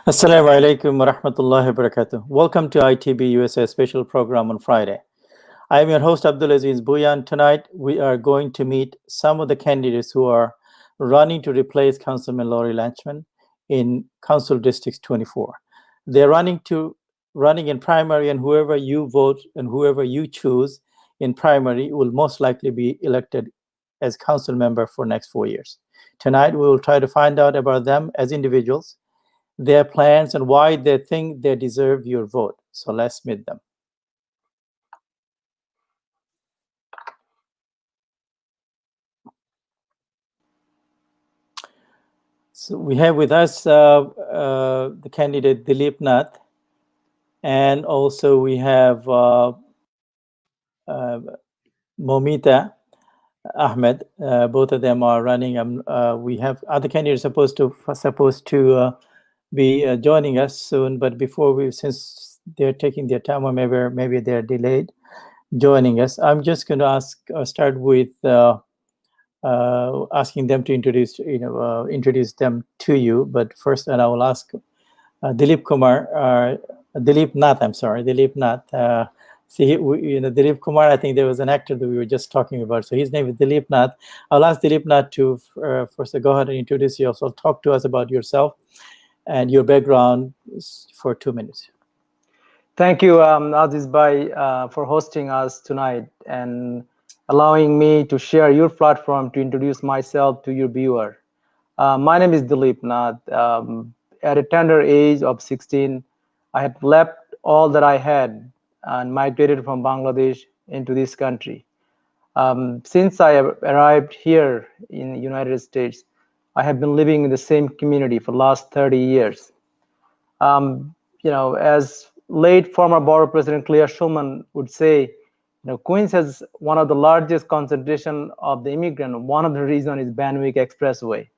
Assalamu alaikum wa rahmatullahi wa barakatuh. Welcome to ITB USA special program on Friday. I am your host Abdul Aziz Bhuiyan. Tonight we are going to meet some of the candidates who are running to replace Councilman Laurie Lanchman in Council District 24. They're running in primary, and whoever you vote and whoever you choose in primary will most likely be elected as council member for next 4 years. Tonight we will try to find out about them as individuals, their plans, and why they think they deserve your vote. So let's meet them. So we have with us the candidate Dilip Nath, and also we have Moumita Ahmed. Both of them are running. We have other candidates supposed to be joining us soon, but since they're taking their time, or maybe they're delayed joining us, I'm just going to start with asking them to introduce them to you. But first, and I will ask Dilip Nath. I'm sorry, Dilip Nath. Dilip Kumar, I think there was an actor that we were just talking about. So his name is Dilip Nath. I'll ask Dilip Nath to first go ahead and introduce yourself. Talk to us about yourself and your background for 2 minutes. Thank you, Aziz Bhai, for hosting us tonight and allowing me to share your platform to introduce myself to your viewer. My name is Dilip Nath. At a tender age of 16, I had left all that I had and migrated from Bangladesh into this country. Since I arrived here in the United States, I have been living in the same community for the last 30 years. As late former Borough President Clea Shulman would say, Queens has one of the largest concentration of the immigrant. One of the reasons is Banwick Expressway.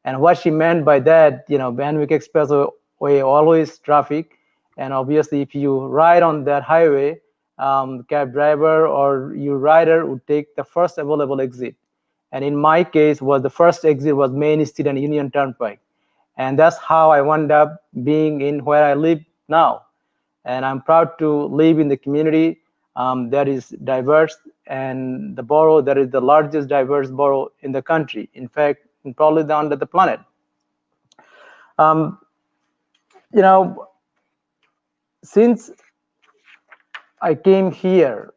And what she meant by that, Banwick Expressway always traffic. And obviously, if you ride on that highway, cab driver or your rider would take the first available exit. And in my case, the first exit was Main Street and Union Turnpike. And that's how I wound up being in where I live now. And I'm proud to live in the community that is diverse, and the borough that is the largest diverse borough in the country. In fact, probably down to the planet. Since I came here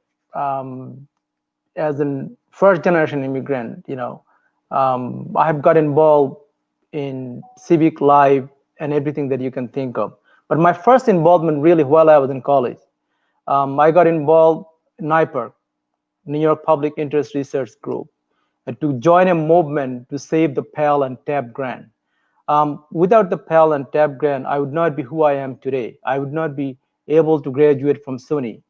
as a first-generation immigrant, I have got involved in civic life and everything that you can think of. But my first involvement really while I was in college, I got involved in NIPER, New York Public Interest Research Group, to join a movement to save the Pell and TAP grant. Without the Pell and TAP grant, I would not be who I am today. I would not be able to graduate from SUNY.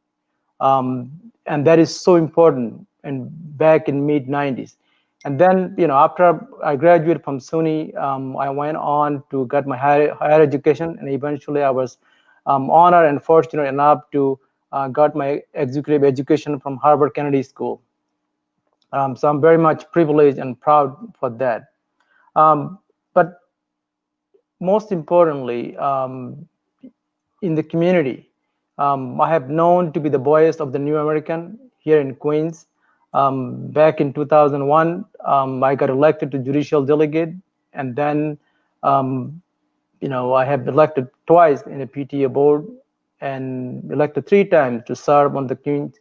And that is so important, and back in mid-90s. And then, after I graduated from SUNY, I went on to get my higher education, and eventually I was honored and fortunate enough to got my executive education from Harvard Kennedy School. So I'm very much privileged and proud for that. But most importantly, in the community, I have known to be the voice of the New American here in Queens. Back in 2001, I got elected to judicial delegate, and then I have elected twice in a PTA board and elected 3 times to serve on the Queens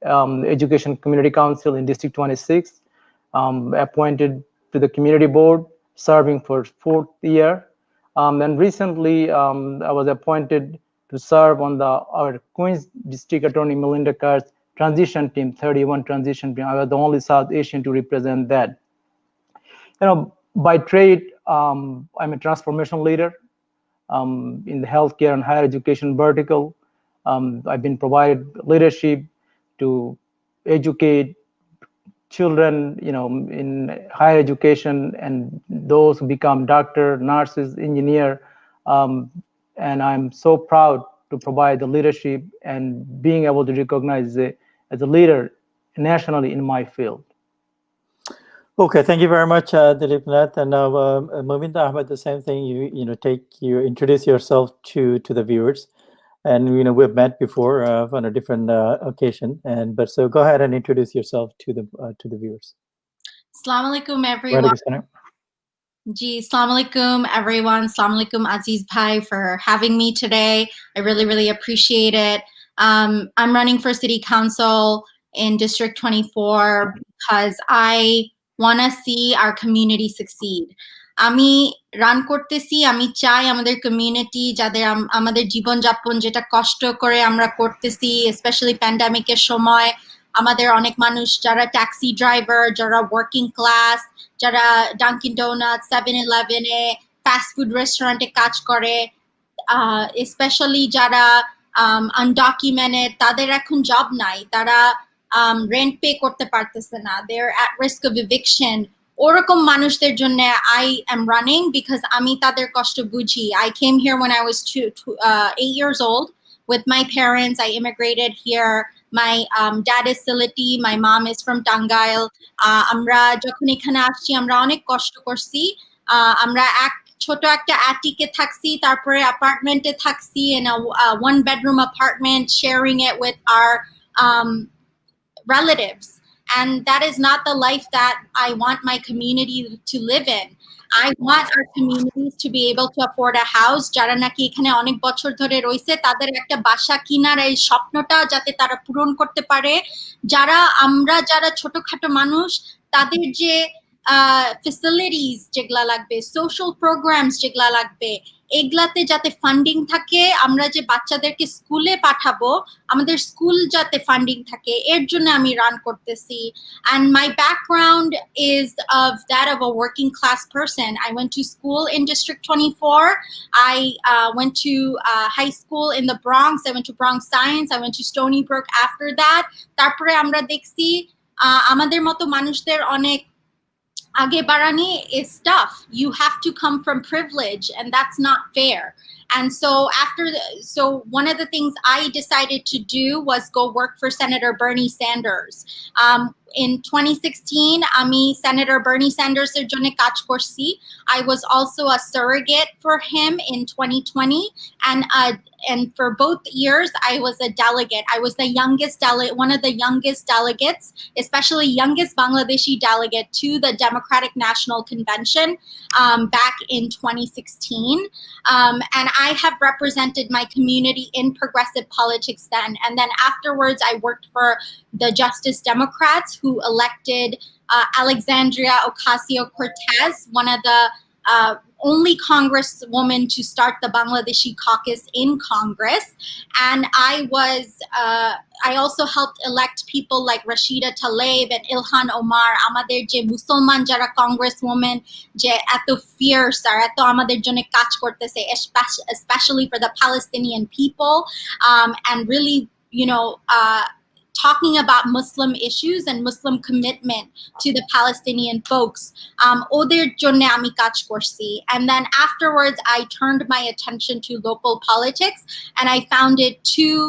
Education Community Council in District 26, appointed to the community board, serving for 4th year. And recently, I was appointed to serve on our Queens District Attorney Melinda Carr's transition team, 31 transition team. I was the only South Asian to represent that. By trade, I'm a transformation leader in the healthcare and higher education vertical. I've been provided leadership to educate children, in higher education, and those who become doctor, nurses, engineer. And I'm so proud to provide the leadership and being able to recognize as a leader nationally in my field. Okay, thank you very much, Dilip Nath. And now, Moumita Ahmed, the same thing. You introduce yourself to the viewers, and we've met before on a different occasion. But so go ahead and introduce yourself to the viewers. Assalamu alaikum, everyone. Assalamu alaikum, everyone. Assalamu alaikum, Aziz Bhai, for having me today. I really, really appreciate it. I'm running for City Council in District 24 because I want to see our community succeed. আমি run করতেছি, আমি চাই আমাদের community যাদের আমাদের জীবনযাপন যেটা কষ্ট করে আমরা করতেছি, স্পেশালি প্যান্ডামিকের সময় আমাদের অনেক মানুষ যারা ট্যাক্সি ড্রাইভার, যারা ওয়ার্কিং ক্লাস, যারা ডাঙ্কিন ডোনাট, 7-Eleven-এ, ফাস্ট ফুড রেস্টুরেন্টে কাজ করে, স্পেশালি যারা আনডকুমেন্টেড, তাদের এখন জব নাই, তারা রেন্ট পে করতে পারতেছে না, দে আর অ্যাট রিস্ক অফ ইভিকশন। ওরকম মানুষদের জন্য I am running because আমি তাদের কষ্ট বুঝি. I came here when I was 8 years old with my parents. I immigrated here. My dad is Siliti, my mom is from Tangail. আমরা যখন এখানে আসছি আমরা অনেক কষ্ট করছি। আমরা ছোট একটা attic-এ থাকছি, তারপরে apartment-এ থাকছি, in a 1-bedroom apartment, sharing it with our relatives. And that is not the life that I want my community to live in. I want our communities to be able to afford a house. যারা নাকি এখানে অনেক বছর ধরে রয়েছে তাদের একটা বাসা কিনার এই স্বপ্নটা যাতে তারা পূরণ করতে পারে। যারা ছোটখাটো মানুষ, তাদের যে ফ্যাসিলিটিস যেগুলা লাগবে, সোশ্যাল প্রোগ্রামস যেগুলা লাগবে, এগুলাতে যাতে ফান্ডিং থাকে, আমরা যে বাচ্চাদেরকে স্কুলে পাঠাবো আমাদের স্কুল যাতে ফান্ডিং থাকে, এর জন্য আমি রান করতেছি। And my background is of that of a working class person. I went to school in District 24. I went to high school in the Bronx. I went to Bronx Science. I went to Stony Brook after that. তারপরে আমরা দেখছি আমাদের মতো মানুষদের অনেক আগে বাড়ানি is tough. You have to come from privilege, and that's not fair. And so one of the things I decided to do was go work for Senator Bernie Sanders. In 2016, আমি Senator Bernie Sanders এর জন্য কাজ করছি. I was also a surrogate for him in 2020, and for both years I was a delegate. I was the youngest one of the youngest delegates, especially youngest Bangladeshi delegate to the Democratic National Convention back in 2016. And I have represented my community in progressive politics then. And then afterwards, I worked for the Justice Democrats who elected Alexandria Ocasio-Cortez, one of the only congresswoman to start the Bangladeshi caucus in Congress. And I also helped elect people like Rashida Tlaib and Ilhan Omar, amader je Musulman jara congresswoman je eto fierce ar eto amader jonne kaj kortese, especially for the Palestinian people, and really, talking about Muslim issues and Muslim commitment to the Palestinian folks. Oder jonne ami kaj korchi. And then afterwards, I turned my attention to local politics, and I founded two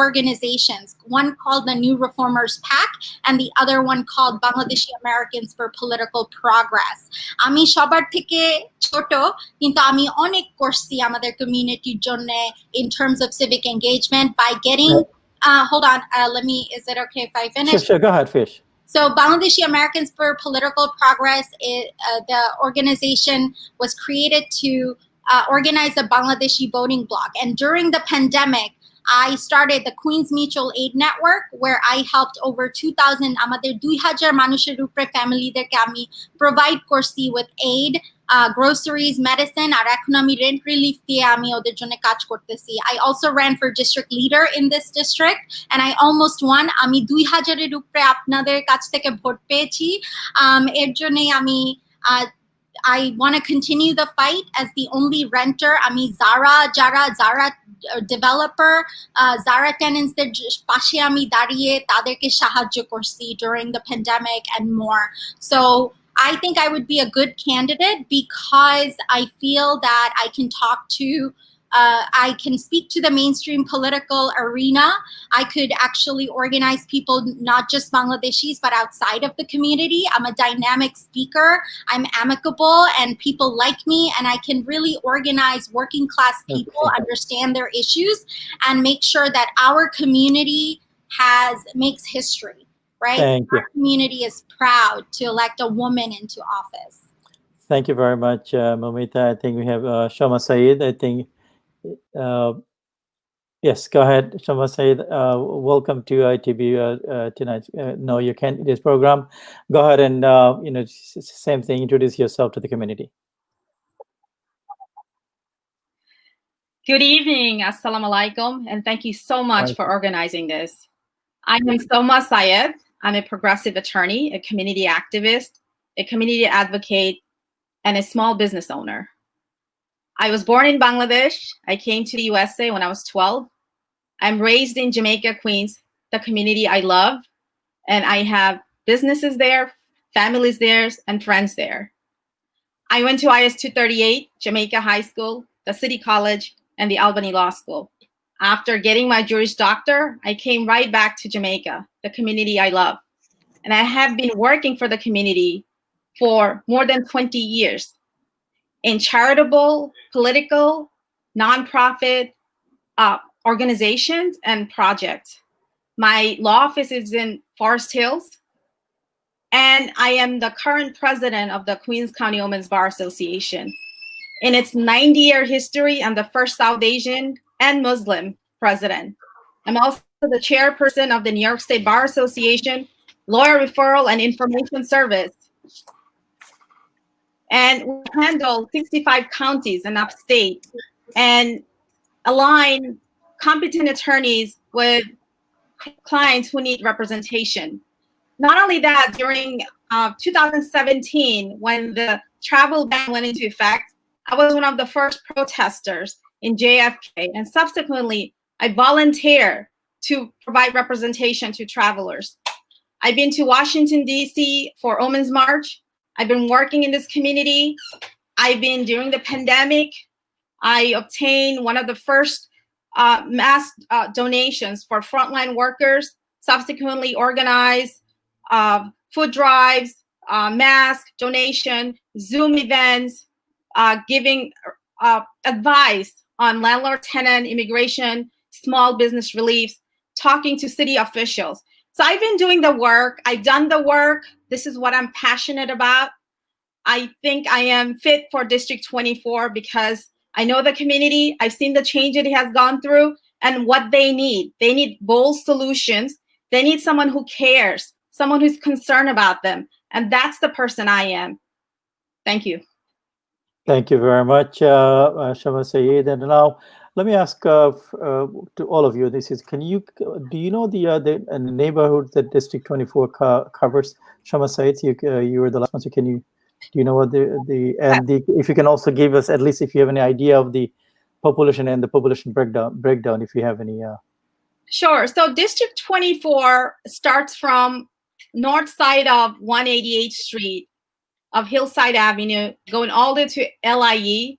organizations, one called the New Reformers PAC and the other one called Bangladeshi Americans for Political Progress. আমি সবার থেকে ছোট, কিন্তু আমি অনেক করছি আমাদের কমিউনিটির জন্য in terms of civic engagement by getting hold on, is it okay if I finish? Sure, go ahead, Fish. So Bangladeshi Americans for Political Progress, the organization was created to organize a Bangladeshi voting bloc. And during the pandemic, I started the Queens Mutual Aid Network, where I helped over 2,000 amader 2,000 মানুষের উপরে ফ্যামিলিদেরকে আমি provide করছি with aid, groceries, medicine, আর এখন আমি rent relief দিয়ে আমি ওদের জন্য কাজ করতেছি. I also ran for district leader in this district, and I almost won. আমি 2,000 এর উপরে আপনাদের কাছ থেকে ভোট পেয়েছি. এর জন্যই আমি I want to continue the fight as the only renter. Ami Zara developer, Zara tenants der pashe ami dariye taderke sahajjo korchi during the pandemic and more. So I think I would be a good candidate because I feel that I can talk to I can speak to the mainstream political arena. I could actually organize people, not just Bangladeshis, but outside of the community. I'm a dynamic speaker. I'm amicable, and people like me, and I can really organize working class people, understand their issues, and make sure that our community makes history, right? Thank you. Our community is proud to elect a woman into office. Thank you very much, Moumita. I think we have Soma Syed. I think, yes, go ahead, Soma Syed. Welcome to ITB tonight. Know Your Candidates program. Go ahead and, same thing, introduce yourself to the community. Good evening, Assalamu alaikum, and thank you so much for organizing this. I am Soma Syed. I'm a progressive attorney, a community activist, a community advocate, and a small business owner. I was born in Bangladesh. I came to the USA when I was 12. I'm raised in Jamaica, Queens, the community I love, and I have businesses there, families there, and friends there. I went to IS 238, Jamaica High School, the City College, and the Albany Law School. After getting my Juris Doctor, I came right back to Jamaica, the community I love. And I have been working for the community for more than 20 years in charitable, political, nonprofit organizations and projects. My law office is in Forest Hills, and I am the current president of the Queens County Women's Bar Association. In its 90-year history, I'm the first South Asian and Muslim president. I'm also the chairperson of the New York State Bar Association, Lawyer Referral and Information Service. And we handle 65 counties in upstate and align competent attorneys with clients who need representation. Not only that, during 2017, when the travel ban went into effect, I was one of the first protesters in JFK, and subsequently, I volunteered to provide representation to travelers. I've been to Washington, D.C. for Women's March. I've been working in this community. During the pandemic, I obtained one of the first mass donations for frontline workers, subsequently organized food drives, mask donation, Zoom events, giving advice on landlord-tenant, immigration, small business reliefs, talking to city officials. So I've been doing the work. I've done the work. This is what I'm passionate about. I think I am fit for District 24 because I know the community. I've seen the change it has gone through and what they need. They need bold solutions. They need someone who cares, someone who's concerned about them. And that's the person I am. Thank you. Thank you very much, Soma Syed. And now, let me ask to all of you. Do you know the neighborhood that District 24 covers? Soma Syed, you were the last one. So do you know what if you can also give us, at least if you have any idea of the population and the population breakdown, if you have any. Sure. So District 24 starts from north side of 188th Street of Hillside Avenue, going all the way to LIE.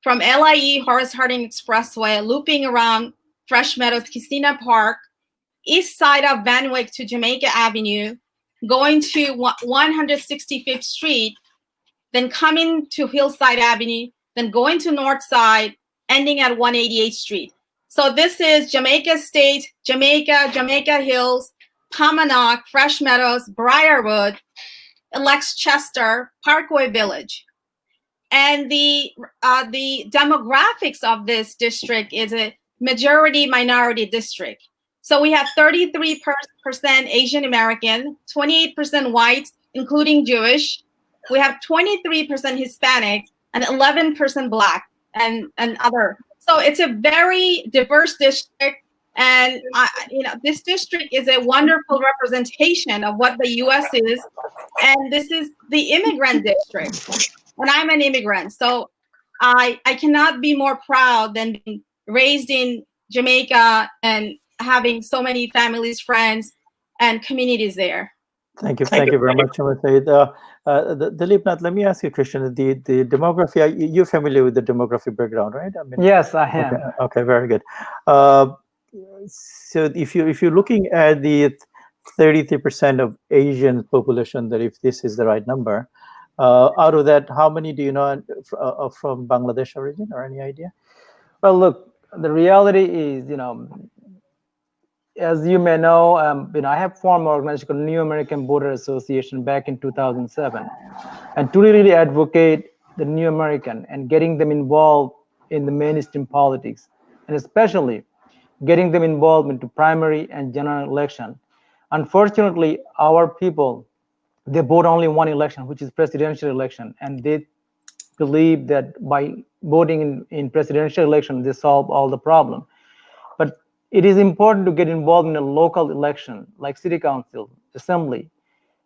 From LIE, Horace Harding Expressway, looping around Fresh Meadows, Kissena Park, east side of Van Wyck to Jamaica Avenue, going to 165th Street, then coming to Hillside Avenue, then going to north side, ending at 188th Street. So this is Jamaica State, Jamaica Hills, Pomanock, Fresh Meadows, Briarwood, Chester, Parkway Village. And the demographics of this district is a majority minority district. So we have 33% Asian American, 28% white, including Jewish. We have 23% Hispanic and 11% Black and other. So it's a very diverse district. And this district is a wonderful representation of what the U.S. is. And this is the immigrant district. And I'm an immigrant. So I cannot be more proud than being raised in Jamaica and having so many families, friends, and communities there. Thank you very much, Soma Syed. Dilip Nath, let me ask you a question. The demography, you're familiar with the demographic background, right? I mean, Yes, I am. okay, very good. So if you're looking at the 33% of Asian population, that if this is the right number, out of that, how many do you know are from Bangladesh origin, or any idea? Well, look, the reality is, as you may know, I have formed an organization called New American Voter Association back in 2007, and to really advocate the New American and getting them involved in the mainstream politics, and especially getting them involved into primary and general election. Unfortunately, our people, they vote only one election, which is presidential election, and they believe that by voting in presidential election, they solve all the problem. But it is important to get involved in a local election like city council, assembly,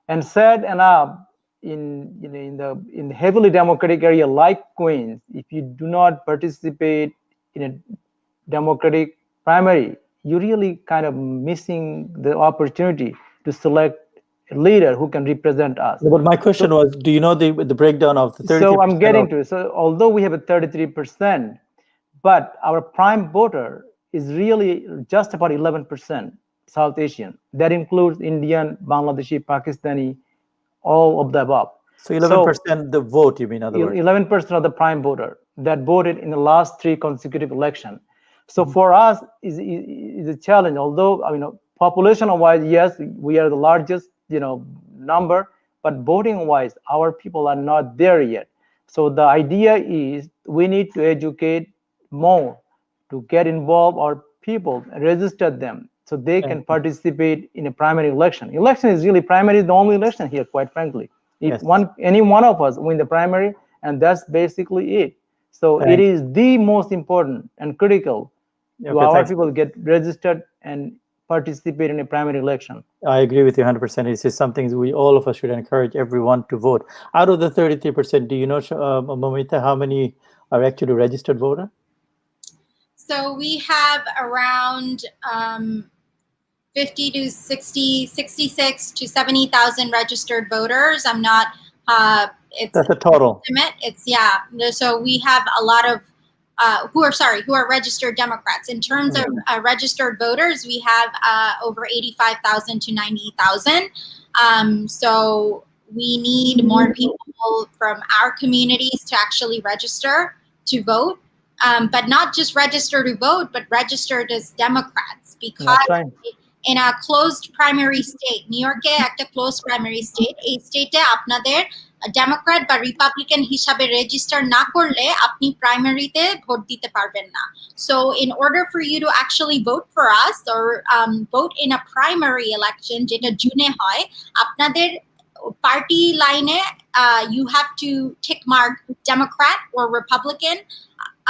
and sad enough, in the heavily democratic area like Queens, if you do not participate in a democratic primary, you're really kind of missing the opportunity to select a leader who can represent us. But my question was, do you know the breakdown of the 30%? So I'm getting to it. So although we have a 33%, but our prime voter is really just about 11% South Asian. That includes Indian, Bangladeshi, Pakistani, all of the above. So 11% the vote, you mean, in other words? 11% of the prime voter that voted in the last 3 consecutive elections. So for us, is a challenge. Although, population-wise, yes, we are the largest, number, but voting-wise, our people are not there yet. So the idea is we need to educate more to get involved our people, register them, so they can participate in a primary election. Election is primary is the only election here, quite frankly. If any one of us win the primary, and that's basically it. So it is the most important and critical to our people get registered and participate in a primary election. I agree with you 100%. It's just something all of us should encourage everyone to vote. Out of the 33%, do you know, Moumita, how many are actually registered voter? So we have around 50 to 60, 66 to 70,000 registered voters. I'm not, that's a total. It's, yeah. So we have a lot of, who are registered Democrats. In terms of registered voters, we have over 85,000 to 90,000. So we need more people from our communities to actually register to vote. But not just register to vote, but registered as Democrats, because in a closed primary state, New York একটা closed primary state, এই স্টেটে আপনাদের Democrat বা Republican হিসাবে register না করলে আপনি প্রাইমারিতে ভোট দিতে পারবেন না. So in order for you to actually vote for us or vote in a primary election, যেটা জুনে হয়, আপনাদের party লাইনে you have to tick mark Democrat or Republican.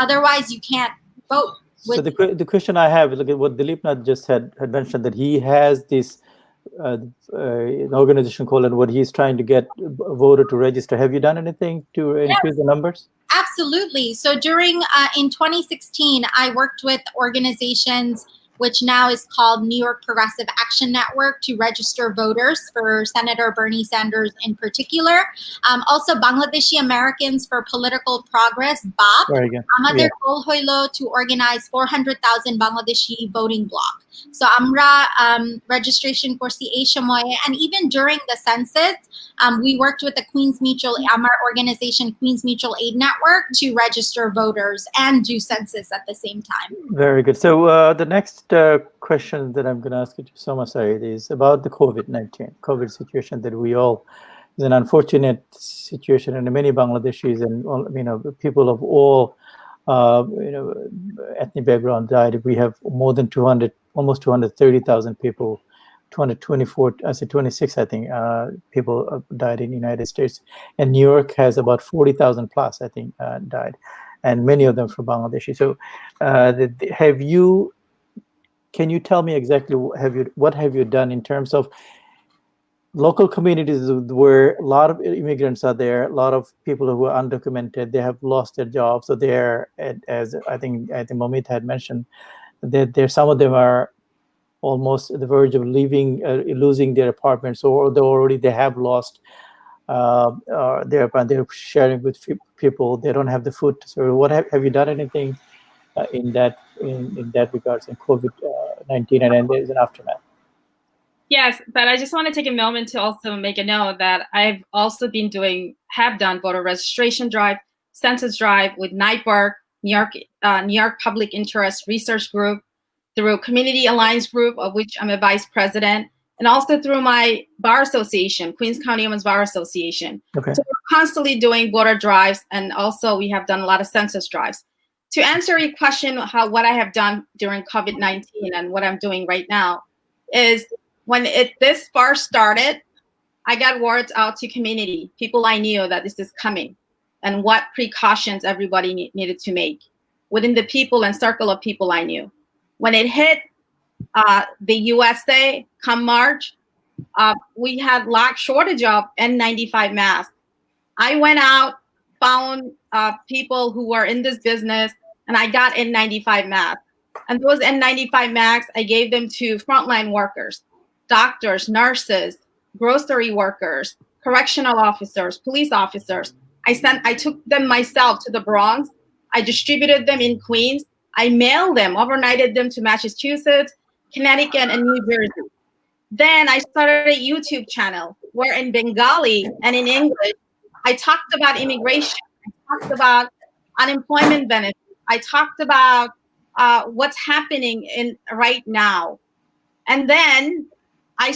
Otherwise, you can't vote. So the question I have, look at what Dilip Nath just had mentioned, that he has this an organization called, and what he's trying to get a voter to register. Have you done anything to increase the numbers? Absolutely. So during in 2016, I worked with organizations which now is called New York Progressive Action Network, to register voters for Senator Bernie Sanders in particular. Also Bangladeshi Americans for Political Progress, BAP. Amader goal hoilo to organize 400,000 Bangladeshi voting block. So amra registration korchi ei shomoye, and even during the census, we worked with the Queens Mutual, our organization Queens Mutual Aid Network, to register voters and do census at the same time. Very good. So the next question that I'm going to ask you to Soma Syed is about the COVID situation that we all, is an unfortunate situation, and many Bangladeshis and people of all ethnic background died. We have more than 200, almost 230,000 people, 224, I said 26, I think, people died in the United States, and New York has about 40,000 plus, I think, died, and many of them from Bangladeshi. So can you tell me exactly what have you done in terms of local communities where a lot of immigrants are there, a lot of people who are undocumented, they have lost their jobs, so they're, as I think Moumita had mentioned, that some of them are almost at the verge of losing their apartments, or they have lost they're sharing with people. They don't have the food. So what have you done anything in that regards in COVID-19 and there's an aftermath? Yes, but I just want to take a moment to also make a note that have done voter registration drive, census drive with NYPIRG, New York Public Interest Research Group, through Community Alliance Group, of which I'm a vice president, and also through my bar association, Queens County Women's Bar Association. Okay. So we're constantly doing voter drives, and also we have done a lot of census drives. To answer your question, what I have done during COVID-19 and what I'm doing right now is, when this first started, I got words out to community, people I knew that this is coming, and what precautions everybody needed to make within the people and circle of people I knew. When it hit the USA come March, we had shortage of N95 masks. I went out, found people who were in this business, and I got N95 masks. And those N95 masks, I gave them to frontline workers, doctors, nurses, grocery workers, correctional officers, police officers. I took them myself to the Bronx. I distributed them in Queens. I mailed them, overnighted them to Massachusetts, Connecticut, and New Jersey. Then I started a YouTube channel where in Bengali and in English, I talked about immigration. I talked about unemployment benefits. I talked about what's happening right now. And then I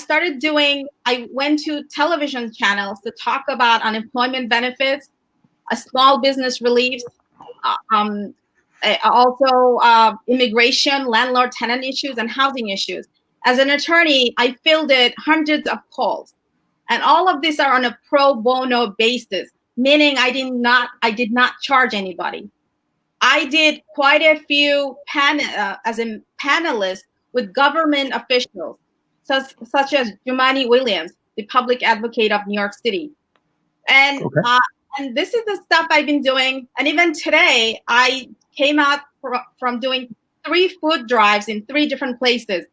went to television channels to talk about unemployment benefits, small business reliefs, also immigration, landlord-tenant issues, and housing issues. As an attorney, I fielded hundreds of calls, and all of these are on a pro bono basis, meaning I did not charge anybody. I did quite a few as a panelist with government officials, such as Jumaane Williams, the public advocate of New York City. And Okay. And this is the stuff I've been doing. And even today, I came out from doing 3 food drives in 3 different places.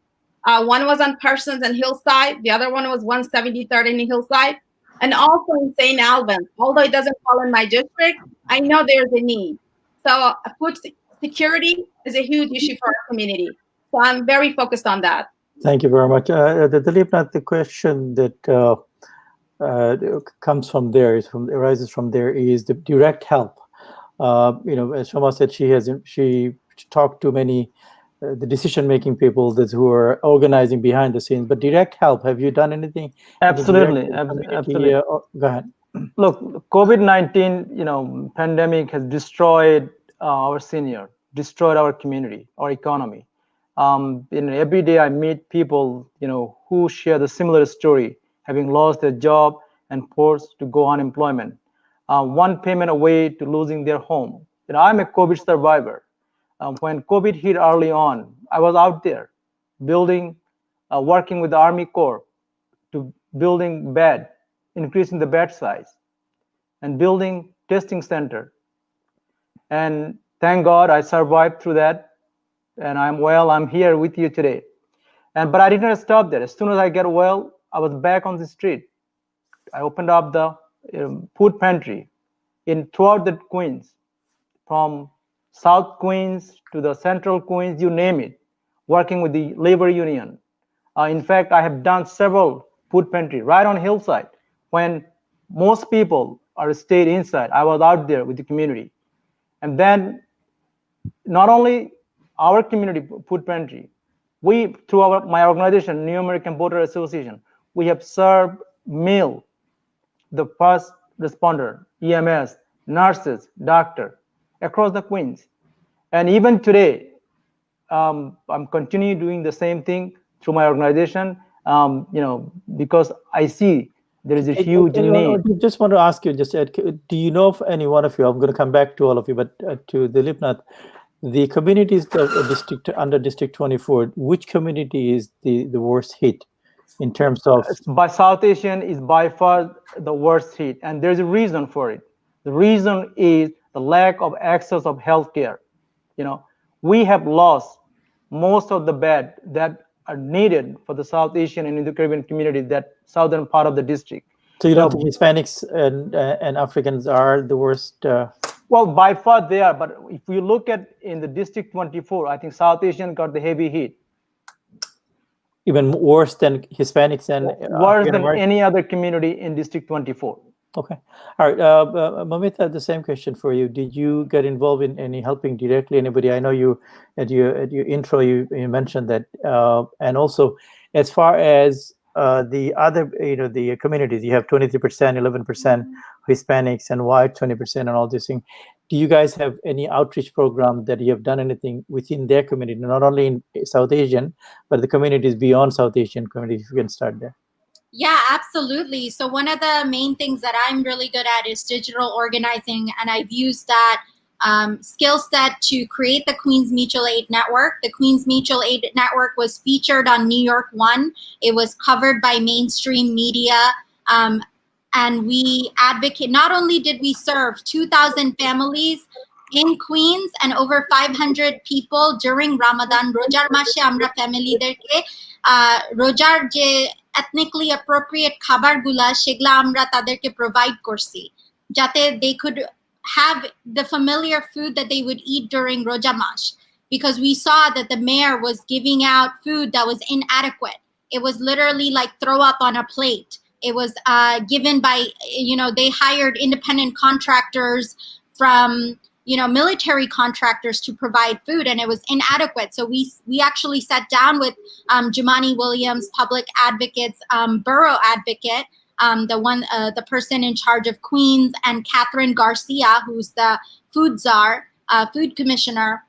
One was on Parsons and Hillside. The other one was 173rd and Hillside. And also in St. Albans. Although it doesn't fall in my district, I know there's a need. So food security is a huge issue for our community. So I'm very focused on that. Thank you very much. Dilip Nath, the question that comes from there arises from there is the direct help. As Soma said, she talked to many the decision-making people who are organizing behind the scenes. But direct help, have you done anything? Absolutely, absolutely. Go ahead. Look, COVID-19, pandemic has destroyed our senior, destroyed our community, our economy. Every day I meet people, who share the similar story, having lost their job and forced to go unemployment, one payment away to losing their home. I'm a COVID survivor. When COVID hit early on, I was out there building, working with the Army Corps to building bed, increasing the bed size, and building testing center. And thank God I survived through that, and I'm here with you today. But I did not stop there. As soon as I get well, I was back on the street. I opened up the food pantry throughout the Queens, from South Queens to the Central Queens, you name it, working with the labor union. In fact, I have done several food pantry right on Hillside. When most people are stayed inside, I was out there with the community. And then not only our community food pantry, we, through my organization, New American Voter Association, we have served meal, the first responder, EMS, nurses, doctor, across the Queens. And even today, I'm continuing doing the same thing through my organization, because I see there is a huge need. I just want to ask you, do you know of any one of you, I'm going to come back to all of you, but to Dilip Nath, the communities that under District 24, which community is the worst hit in terms of? By South Asian is by far the worst hit, and there's a reason for it. The reason is the lack of access of healthcare. We have lost most of the beds that are needed for the South Asian and Indo-Caribbean community, that southern part of the district. So you don't think Hispanics and Africans are the worst? Well, by far they are. But if you look at in the District 24, I think South Asian got the heavy hit. Even worse than Hispanics and worse than any other community in District 24. Okay. All right. Moumita, the same question for you. Did you get involved in any helping directly anybody? I know you at your intro you mentioned that, and also as far as the other, the communities, you have 23%, 11% Hispanics and white, 20% and all these things. Do you guys have any outreach program that you have done anything within their community, not only in South Asian, but the communities beyond South Asian communities? If you can start there. Yeah, absolutely. So one of the main things that I'm really good at is digital organizing, and I've used that skill set to create the Queens Mutual Aid Network. The Queens Mutual Aid Network was featured on New York One. It was covered by mainstream media, and we advocate. Not only did we serve 2,000 families in Queens and over 500 people during Ramadan, Rojar mashe amra family derke rojar je ethnically appropriate khabar gula shegla amra taderke provide korsi jate they could have the familiar food that they would eat during Roja Mash, because we saw that the mayor was giving out food that was inadequate. It was literally like throw up on a plate. It was given by, they hired independent contractors from military contractors to provide food, and it was inadequate. So we actually sat down with Jumani Williams, public advocates, borough advocate, the person in charge of Queens, and Catherine Garcia, who's the food czar, food commissioner.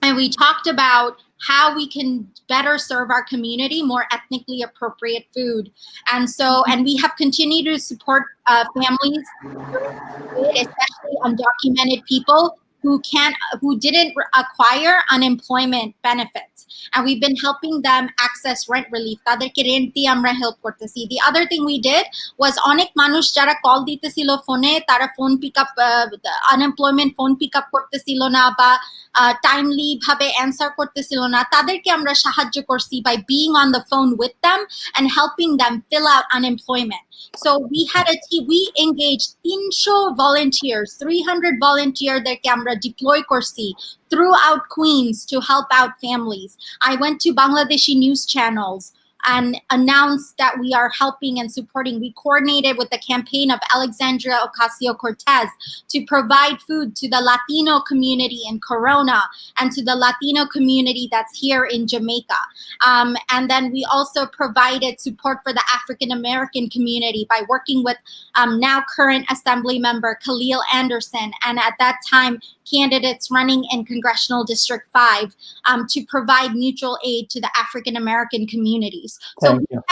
And we talked about how we can better serve our community more ethnically appropriate food. And we have continued to support families, especially undocumented people who didn't acquire unemployment benefits. And we've been helping them access rent relief. Taderke renti amra help kortesi. The other thing we did was onek manush jara call ditesilo phone, tara phone pick up, unemployment phone pick up kortesilo na ba timely bhabe answer kortesilo na, taderke amra sahajjo korsi by being on the phone with them and helping them fill out unemployment. So we had a team, we engaged 300 volunteers, 300 volunteers derke amra deploy korsi throughout Queens to help out families. I went to Bangladeshi news channels and announced that we are helping and supporting. We coordinated with the campaign of Alexandria Ocasio-Cortez to provide food to the Latino community in Corona and to the Latino community that's here in Jamaica. And then we also provided support for the African-American community by working with now current Assembly member Khalil Anderson, and at that time, candidates running in Congressional District 5 to provide mutual aid to the African-American communities. Thank you.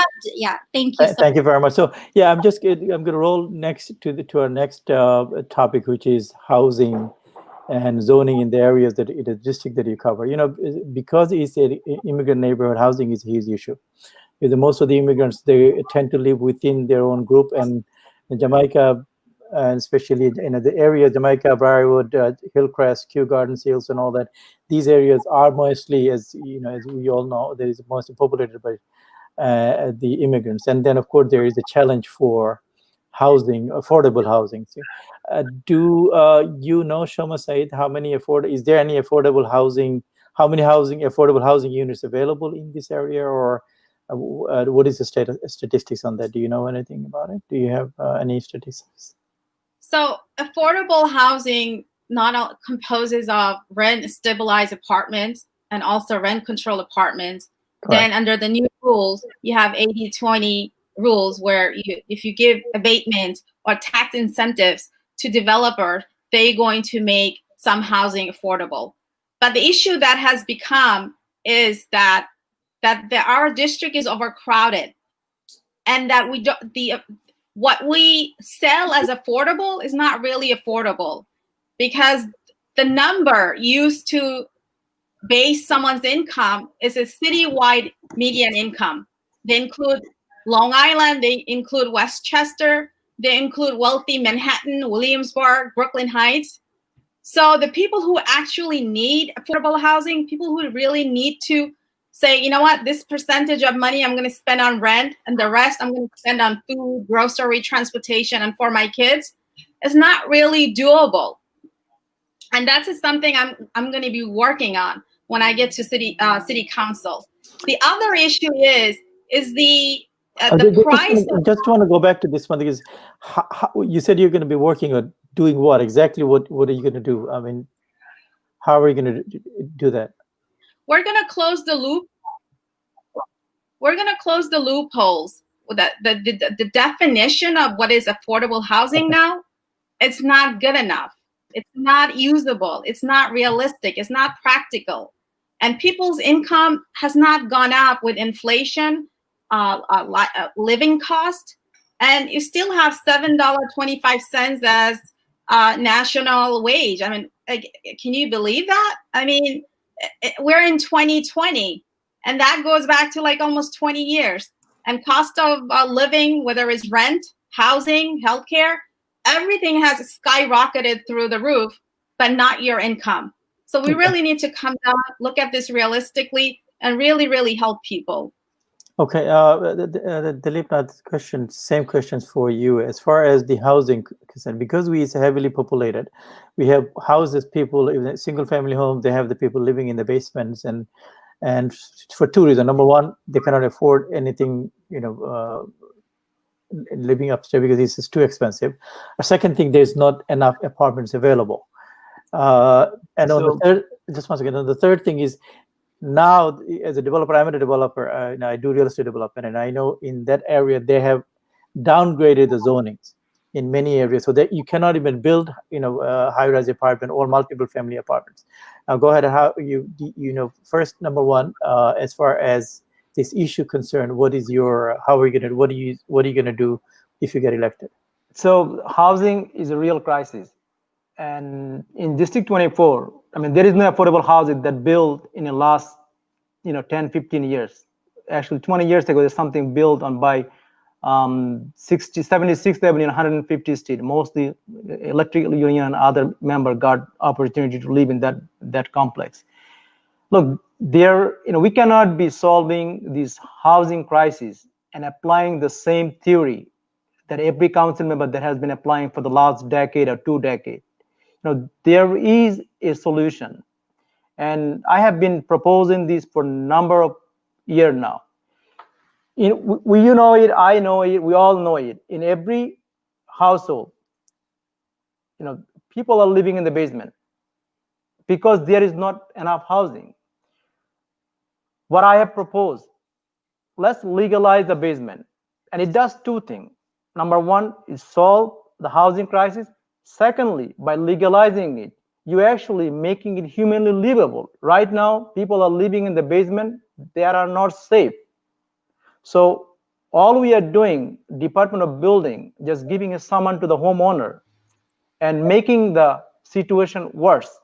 Thank you. Thank you very much. So yeah, I'm going to roll next to our next topic, which is housing and zoning in the areas in the district that you cover. Because it's an immigrant neighborhood, housing is a huge issue. Most of the immigrants, they tend to live within their own group, and in Jamaica, and especially in the area, Jamaica, Briarwood, Hillcrest, Kew Gardens, Hills, and all that. These areas are mostly, as we all know, there is mostly populated by the immigrants. And then, of course, there is a challenge for housing, affordable housing. Do you know, Soma Syed, is there any affordable housing? How many affordable housing units available in this area, or what is the statistics on that? Do you know anything about it? Do you have any statistics? So affordable housing composes of rent stabilized apartments and also rent control apartments. Correct. Then under the new rules, you have 80-20 rules where if you give abatements or tax incentives to developers, they're going to make some housing affordable. But the issue that has become is that our district is overcrowded, and that what we sell as affordable is not really affordable, because the number used to base someone's income is a citywide median income. They include Long Island, they include Westchester, they include wealthy Manhattan, Williamsburg, Brooklyn Heights. So the people who actually need affordable housing, people who really need to say, you know what, this percentage of money I'm going to spend on rent and the rest I'm going to spend on food, grocery, transportation, and for my kids, is not really doable. And that is something I'm going to be working on when I get to city council. The other issue is the price. Just want to go back to this one, because you said you're going to be working on doing what exactly? What are you going to do? I mean, how are you going to do that? We're going to close the loop. We're going to close the loopholes. The definition of what is affordable housing now, it's not good enough. It's not usable. It's not realistic. It's not practical. And people's income has not gone up with inflation, living cost. And you still have $7.25 as national wage. I mean, can you believe that? I mean, we're in 2020, and that goes back to like almost 20 years. And cost of living, whether it's rent, housing, healthcare, everything has skyrocketed through the roof, but not your income. So we really need to come down, look at this realistically, and really, really help people. Okay, Dilip Nath, same questions for you. As far as the housing concerned, because we is heavily populated, we have houses, people in single-family homes, they have the people living in the basements, and for two reasons. Number one, they cannot afford anything, living upstairs because this is too expensive. A second thing, there's not enough apartments available. And on the third, just one second. And the third thing is, now as a developer, I'm a developer. I do real estate development, and I know in that area they have downgraded the zonings in many areas, so that you cannot even build, high-rise apartment or multiple family apartments. Now, go ahead. How first, number one, as far as this issue concerned, what are you gonna do if you get elected? So housing is a real crisis, and in District 24, I mean, there is no affordable housing that built in the last 10-15 years. Actually 20 years ago, there's something built on by 76th Avenue and 150th Street. Mostly electrical union and other member got opportunity to live in that complex. Look, we cannot be solving this housing crisis and applying the same theory that every council member that has been applying for the last decade or 2 decades. There is a solution, and I have been proposing this for a number of years now. You know it, I know it, we all know it. In every household, people are living in the basement because there is not enough housing. What I have proposed, let's legalize the basement, and it does 2 things. Number one is solve the housing crisis. Secondly, by legalizing it, you actually making it humanly livable. Right now, people are living in the basement. They are not safe. So all we are doing, Department of Building, just giving a summon to the homeowner and making the situation worse.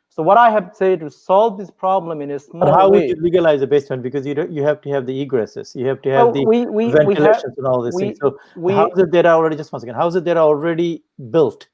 So what I have said to solve this problem in a small way. How would you legalize the basement? Because you have to have the egresses, you have to have the ventilations and all these things. So how's it that are already, just one second, how's it that are already built?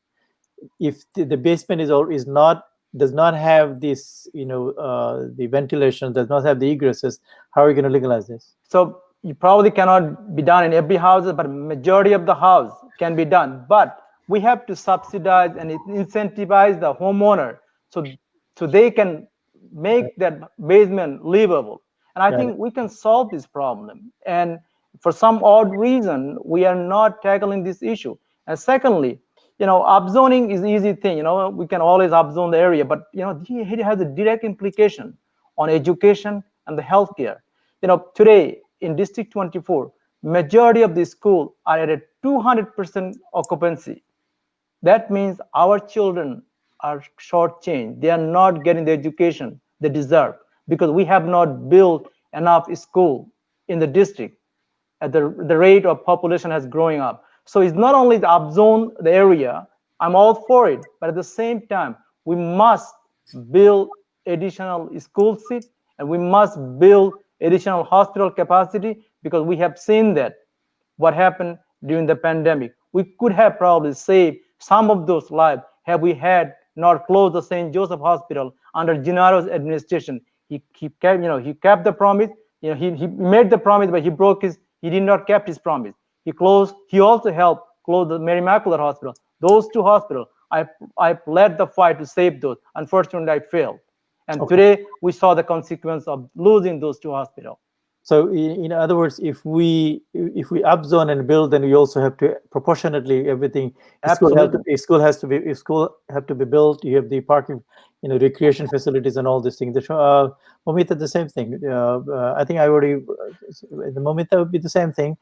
If the basement does not have this, the ventilation, does not have the egresses, how are you going to legalize this? So you probably cannot be done in every house, but majority of the house can be done. But we have to subsidize and incentivize the homeowner so they can make that basement livable. And I think we can solve this problem. And for some odd reason, we are not tackling this issue. And secondly, upzoning is an easy thing. We can always upzone the area, but it has a direct implication on education and the healthcare. Today in District 24, majority of the schools are at a 200% occupancy. That means our children are shortchanged. They are not getting the education they deserve because we have not built enough school in the district at the rate of population has growing up. So it's not only the upzone the area, I'm all for it, but at the same time, we must build additional school seats and we must build additional hospital capacity, because we have seen that what happened during the pandemic. We could have probably saved some of those lives had we had not closed the St. Joseph Hospital under Gennaro's administration He kept, he kept the promise. He made the promise, but he did not kept his promise. He also helped close the Mary Immaculate Hospital. Those two hospitals, I led the fight to save those. Unfortunately, I failed. And today we saw the consequence of losing those two hospitals. So in other words, if we upzone and build, then we also have to proportionately everything. School have to be built. You have the parking, recreation facilities and all these things. Moumita, the same thing. I think I already. The Moumita would be the same thing.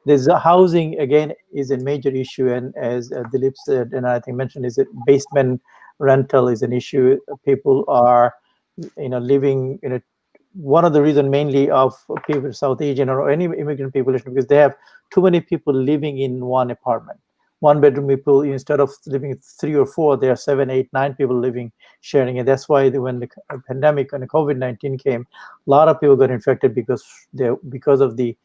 There's housing again is a major issue, and as Dilip said, and I think mentioned, is it basement rental is an issue. People are, living in a. One of the reasons mainly of people, South Asian or any immigrant population, because they have too many people living in one apartment. One bedroom people, instead of living 3 or 4, there are 7, 8, 9 people living, sharing it. That's why when the pandemic and the COVID-19 came, a lot of people got infected because of the,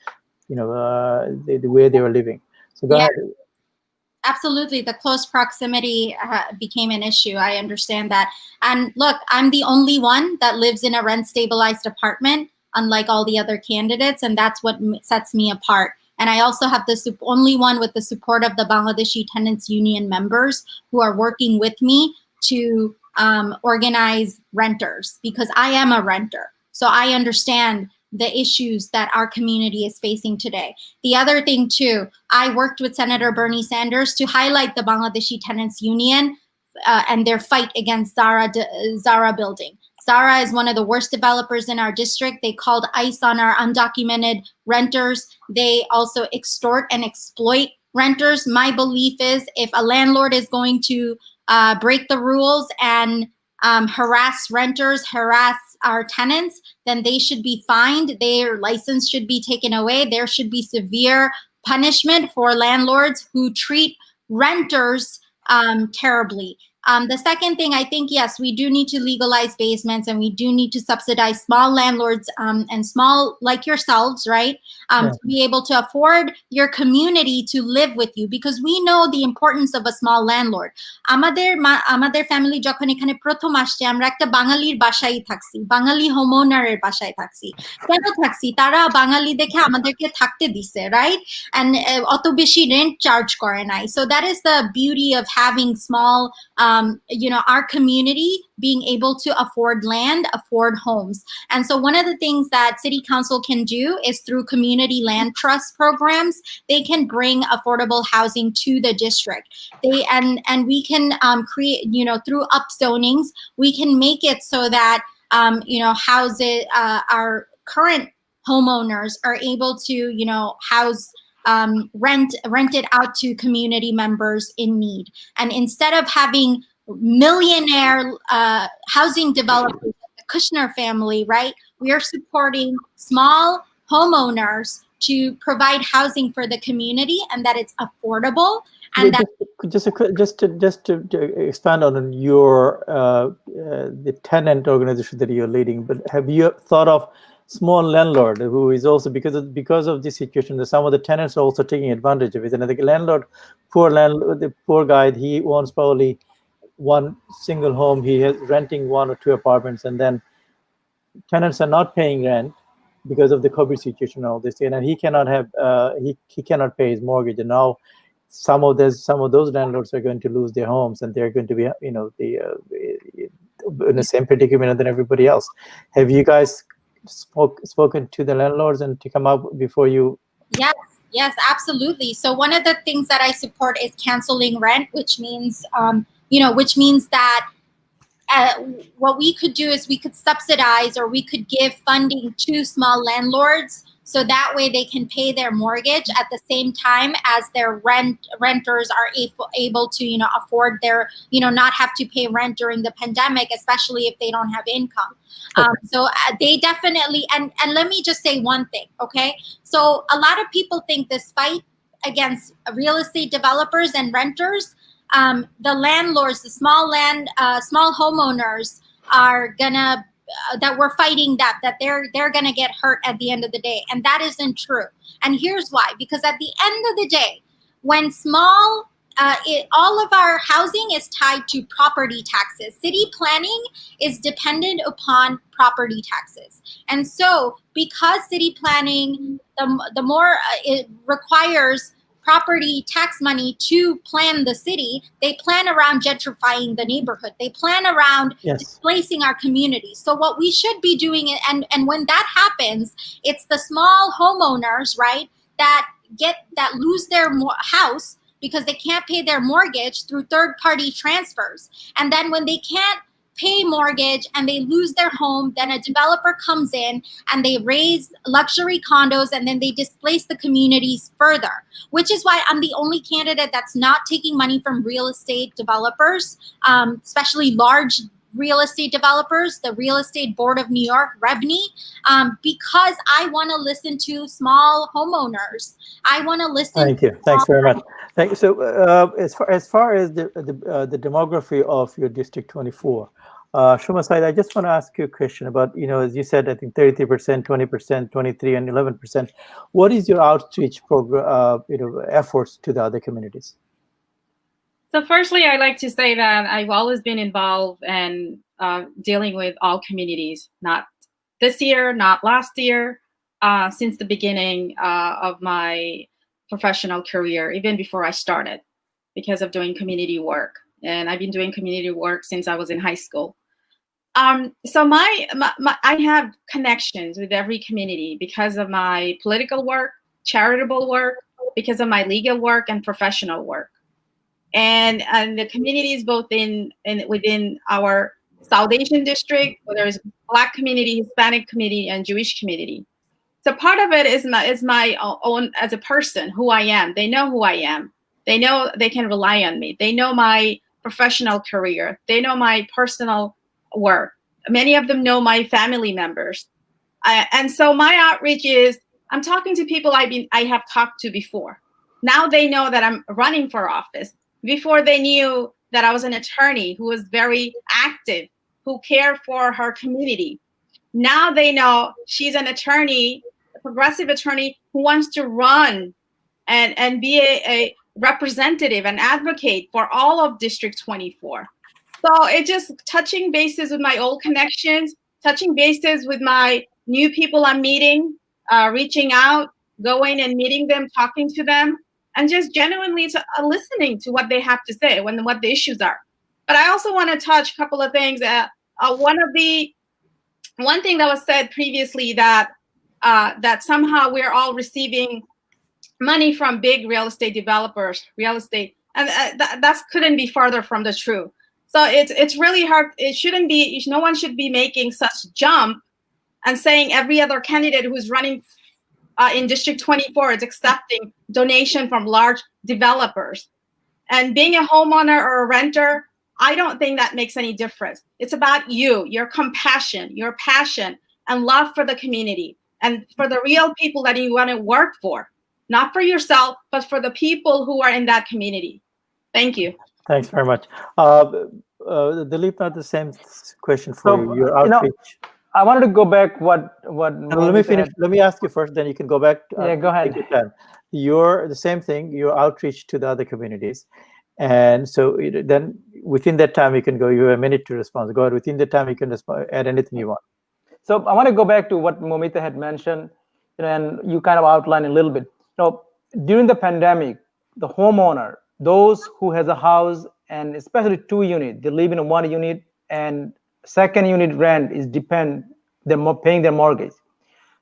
the way they were living. So go ahead. Absolutely. The close proximity became an issue. I understand that. And look, I'm the only one that lives in a rent stabilized apartment, unlike all the other candidates. And that's what sets me apart. And I also have the only one with the support of the Bangladeshi Tenants Union members who are working with me to organize renters, because I am a renter. So I understand the issues that our community is facing today. The other thing too, I worked with Senator Bernie Sanders to highlight the Bangladeshi Tenants Union and their fight against Zara building. Zara is one of the worst developers in our district. They called ICE on our undocumented renters. They also extort and exploit renters. My belief is if a landlord is going to break the rules and harass renters, harass our tenants, then they should be fined. Their license should be taken away. There should be severe punishment for landlords who treat renters terribly. The second thing, I think, yes, we do need to legalize basements, and we do need to subsidize small landlords and small, like yourselves, right? To be able to afford your community to live with you, because we know the importance of a small landlord. আমাদের family যখন এখানে প্রথম আসছে, আমরা একটা বাঙালির বাসায় থাকছি, বাঙালি হোমওনারের বাসায় থাকছি। কেন থাকছি? তারা বাঙালি দেখে আমাদেরকে থাকতে দিছে, right? And অত বেশি rent charge করে নাই. So that is the beauty of having small our community being able to afford land, afford homes. And so one of the things that City Council can do is through community land trust programs, they can bring affordable housing to the district. And we can create, through upzonings, we can make it so that, our current homeowners are able to, house rent it out to community members in need. And instead of having millionaire housing developers like the Kushner family, right? We are supporting small homeowners to provide housing for the community, and that it's affordable. And just to expand on your the tenant organization that you're leading, but have you thought of small landlord who is also, because of this situation, that some of the tenants are also taking advantage of it, and the the poor guy, he owns probably one single home, he is renting 1 or 2 apartments, and then tenants are not paying rent because of the COVID situation and all this, and he cannot have he cannot pay his mortgage, and now some of those landlords are going to lose their homes, and they're going to be in the same predicament than everybody else. Have you guys spoken to the landlords and to come up before you? Yes, absolutely. So one of the things that I support is canceling rent, which means that what we could do is we could subsidize, or we could give funding to small landlords, so that way they can pay their mortgage at the same time as their renters are able to, afford their, not have to pay rent during the pandemic, especially if they don't have income. So they definitely, and let me just say one thing, okay? So a lot of people think this fight against real estate developers and renters, the landlords, the small homeowners are gonna, that we're fighting that they're gonna get hurt at the end of the day, and that isn't true. And here's why: because at the end of the day, when small all of our housing is tied to property taxes. City planning is dependent upon property taxes. And so because city planning, the more it requires property tax money to plan the city, they plan around gentrifying the neighborhood. They plan around displacing our communities. So what we should be doing, and when that happens, it's the small homeowners, right, that lose their house because they can't pay their mortgage through third-party transfers. And then when they can't pay mortgage and they lose their home, then a developer comes in and they raise luxury condos and then they displace the communities further, which is why I'm the only candidate that's not taking money from real estate developers, especially large real estate developers, the Real Estate Board of New York, REBNY, because I want to listen to small homeowners. I want to listen. Thank you. Thanks very much. Thank you. So, as far as the demography of your District 24, Soma Syed, I just want to ask you a question about, as you said, I think 33%, 20%, 23%, and 11%. What is your outreach program, efforts to the other communities? So firstly, I'd like to say that I've always been involved in dealing with all communities, not this year, not last year, since the beginning of my professional career, even before I started, because of doing community work. And I've been doing community work since I was in high school. So I have connections with every community because of my political work, charitable work, because of my legal work and professional work. And the communities both within our South Asian district, where there's Black community, Hispanic community, and Jewish community. So part of it is my own as a person, who I am. They know who I am. They know they can rely on me. They know my professional career. They know my personal work. Many of them know my family members. And so my outreach is I'm talking to people I have talked to before. Now they know that I'm running for office. Before they knew that I was an attorney who was very active, who cared for her community. Now they know she's an attorney, a progressive attorney who wants to run and be a representative and advocate for all of District 24. So it's just touching bases with my old connections, touching bases with my new people I'm meeting, reaching out, going and meeting them, talking to them, and just genuinely listening to what they have to say, what the issues are. But I also want to touch a couple of things. One thing that was said previously that somehow we're all receiving money from big real estate developers, and that couldn't be farther from the truth. So it's really hard. It shouldn't be. No one should be making such jump and saying every other candidate who's running in District 24 is accepting donation from large developers. And being a homeowner or a renter, I don't think that makes any difference. It's about you, your compassion, your passion, and love for the community and for the real people that you want to work for, not for yourself, but for the people who are in that community. Thank you. Thanks very much. Dilip, not the same question for you. Your outreach. I wanted to go back what let me finish. Let me ask you first, then you can go back. Yeah, go ahead. You're the same thing, your outreach to the other communities. And so then within that time, you can go, you have a minute to respond. Go ahead, within the time, you can add anything you want. So I want to go back to what Moumita had mentioned, and you kind of outlined a little bit. During the pandemic, the homeowner, those who has a house, and especially 2 units, they live in 1 unit, and second unit rent is they're paying their mortgage.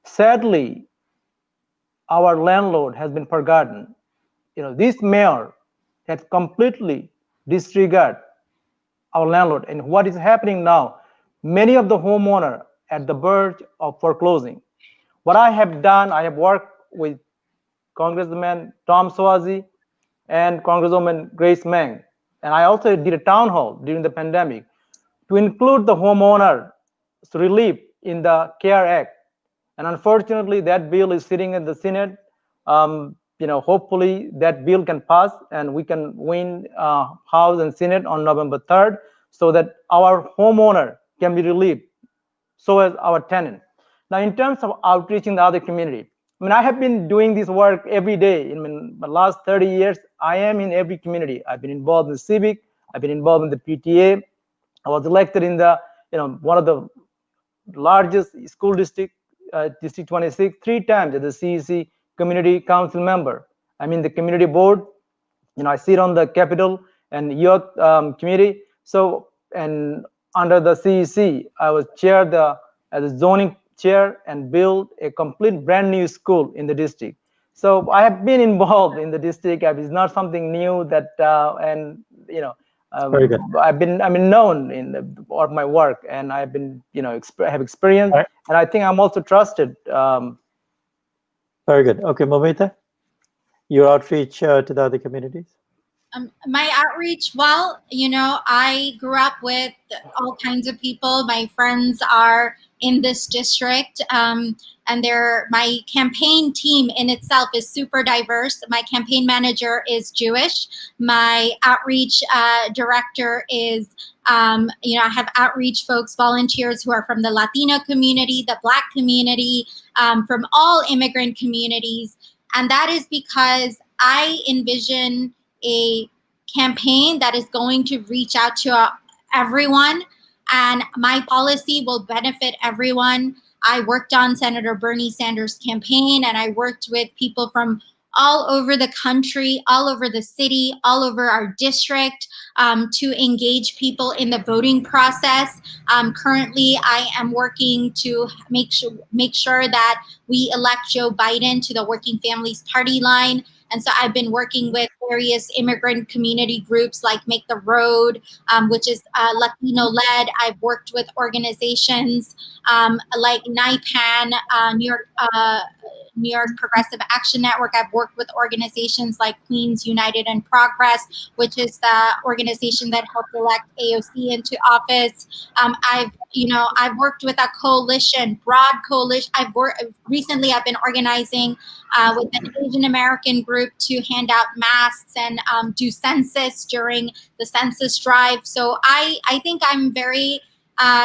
Sadly, our landlord has been forgotten. This mayor has completely disregarded our landlord. And what is happening now, many of the homeowners at the verge of foreclosing. What I have done, I have worked with Congressman Tom Suozzi and Congresswoman Grace Meng. And I also did a town hall during the pandemic to include the homeowner relief in the CARE Act. And unfortunately, that bill is sitting in the Senate. Hopefully that bill can pass and we can win House and Senate on November 3rd so that our homeowner can be relieved, so as our tenant. Now, in terms of outreaching the other community, I mean, I have been doing this work every day. In my last 30 years, I am in every community. I've been involved in the civic. I've been involved in the PTA. I was elected in the, one of the largest school district, District 26, 3 times as a CEC community council member. I'm in the community board. I sit on the capital and youth committee. So, and under the CEC, I was chair as a zoning chair and built a complete brand new school in the district. So I have been involved in the district. It's not something new that, Very good. I've been known in of my work, and I've been have experience, All right. and I think I'm also trusted. Very good. Okay, Moumita, your outreach to the other communities. My outreach, well, I grew up with all kinds of people. My friends are in this district, and my campaign team in itself is super diverse. My campaign manager is Jewish. My outreach director is, I have outreach folks, volunteers who are from the Latino community, the Black community, from all immigrant communities. And that is because I envision a campaign that is going to reach out to everyone, and my policy will benefit everyone. I worked on Senator Bernie Sanders' campaign, and I worked with people from all over the country, all over the city, all over our district, to engage people in the voting process. Currently, I am working to make sure that we elect Joe Biden to the Working Families Party line. And so I've been working with various immigrant community groups like Make the Road, which is Latino-led. I've worked with organizations like NIPAN, New York Progressive Action Network. I've worked with organizations like Queens United in Progress, which is the organization that helped elect AOC into office. I've worked with a coalition, broad coalition. Recently I've been organizing with an Asian American group to hand out masks and do census during the census drive. So I think I'm very,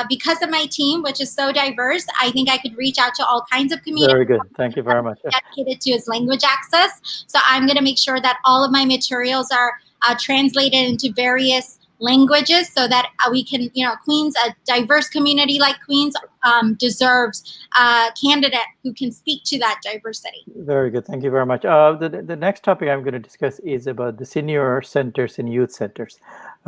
because of my team, which is so diverse, I think I could reach out to all kinds of communities. Very good. Thank you very much. Dedicated to is language access. So I'm going to make sure that all of my materials are translated into various languages so that we can, Queens, a diverse community like Queens deserves a candidate who can speak to that diversity. Very good. Thank you very much. The next topic I'm going to discuss is about the senior centers and youth centers.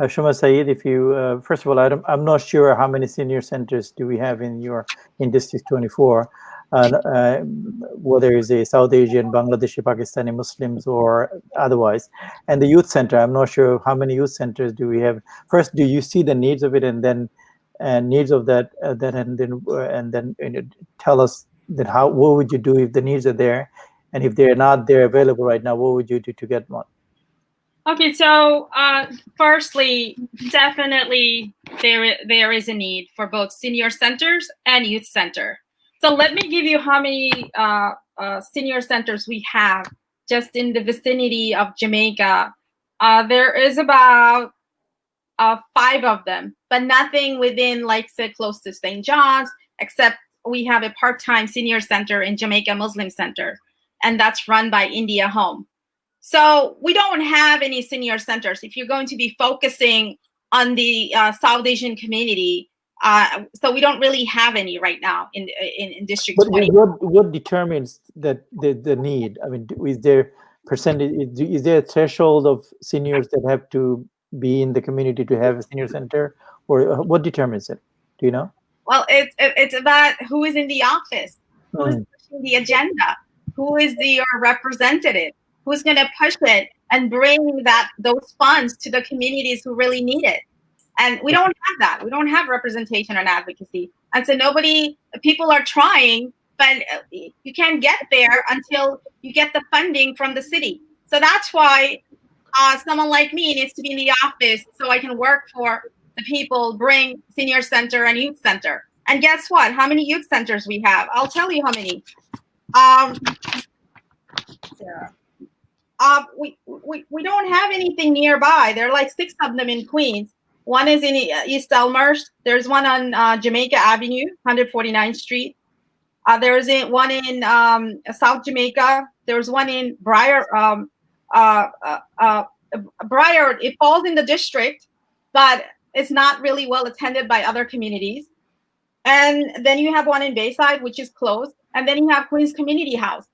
Soma Syed, if you, first of all, I'm not sure how many senior centers do we have in District 24. Whether it's a South Asian, Bangladeshi, Pakistani Muslims or otherwise. And the youth center, I'm not sure how many youth centers do we have. First, do you see the needs of it, and then needs of that, and then tell us that what would you do if the needs are there, and if they're not there available right now, what would you do to get one? Okay, so firstly, definitely there is a need for both senior centers and youth center. So let me give you how many senior centers we have just in the vicinity of Jamaica. There is about 5 of them, but nothing within, like, say, close to St. John's, except we have a part-time senior center in Jamaica Muslim Center, and that's run by India Home. So we don't have any senior centers. If you're going to be focusing on the South Asian community, so we don't really have any right now in District 20. What determines that the need? I mean, is there percentage? Is there a threshold of seniors that have to be in the community to have a senior center, or what determines it? Do you know? Well, it's about who is in the office, who is pushing the agenda, who is your representative, who's going to push it and bring those funds to the communities who really need it. And we don't have that. We don't have representation and advocacy. And so people are trying, but you can't get there until you get the funding from the city. So that's why someone like me needs to be in the office so I can work for the people, bring senior center and youth center. And guess what? How many youth centers we have? I'll tell you how many. We don't have anything nearby. There are like 6 of them in Queens. One is in East Elmhurst. There's one on Jamaica Avenue, 149th Street. There's one in South Jamaica. There's one in Briar. Briar, it falls in the district, but it's not really well attended by other communities. And then you have one in Bayside, which is closed. And then you have Queens Community House.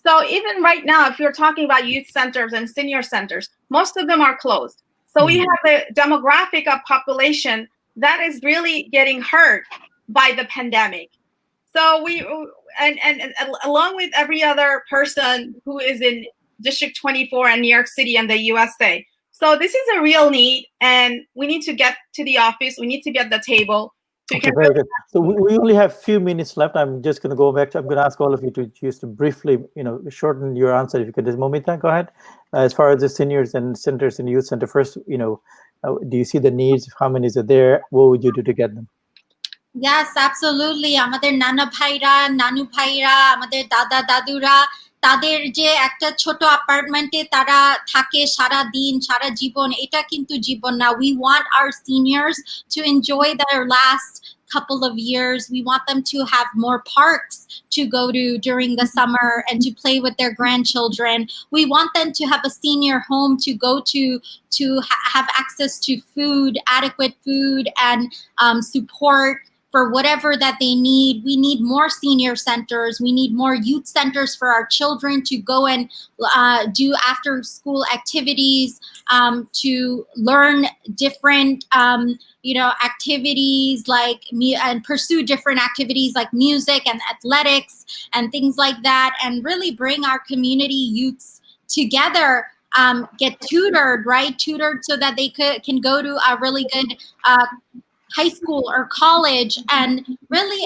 So even right now, if you're talking about youth centers and senior centers, most of them are closed. So we have a demographic of population that is really getting hurt by the pandemic. So and along with every other person who is in District 24 and New York City and the USA. So this is a real need, and we need to get to the office. We need to be at the table. Okay, very good. So we only have a few minutes left. I'm just going to go back to, I'm going to ask all of you to just to briefly, shorten your answer if you could. Moumita, go ahead. As far as the seniors and centers and youth center, first, do you see the needs? How many is there? What would you do to get them? Yes, absolutely. আমাদের নানা ভাইরা, নানু ভাইরা, আমাদের দাদা দাদুরা, তাদের যে একটা ছোট অ্যাপার্টমেন্টে তারা থাকে সারা দিন সারা জীবন, এটা কিন্তু জীবন না. We want our seniors to enjoy their last couple of years. We want them to have more parks to go to during the summer and to play with their grandchildren. We want them to have a senior home to go to have access to food, adequate food, and support for whatever that they need. We need more senior centers. We need more youth centers for our children to go and do after school activities, to learn different, activities like and pursue different activities like music and athletics and things like that, and really bring our community youths together. Get tutored so that they can go to a really good high school or college and really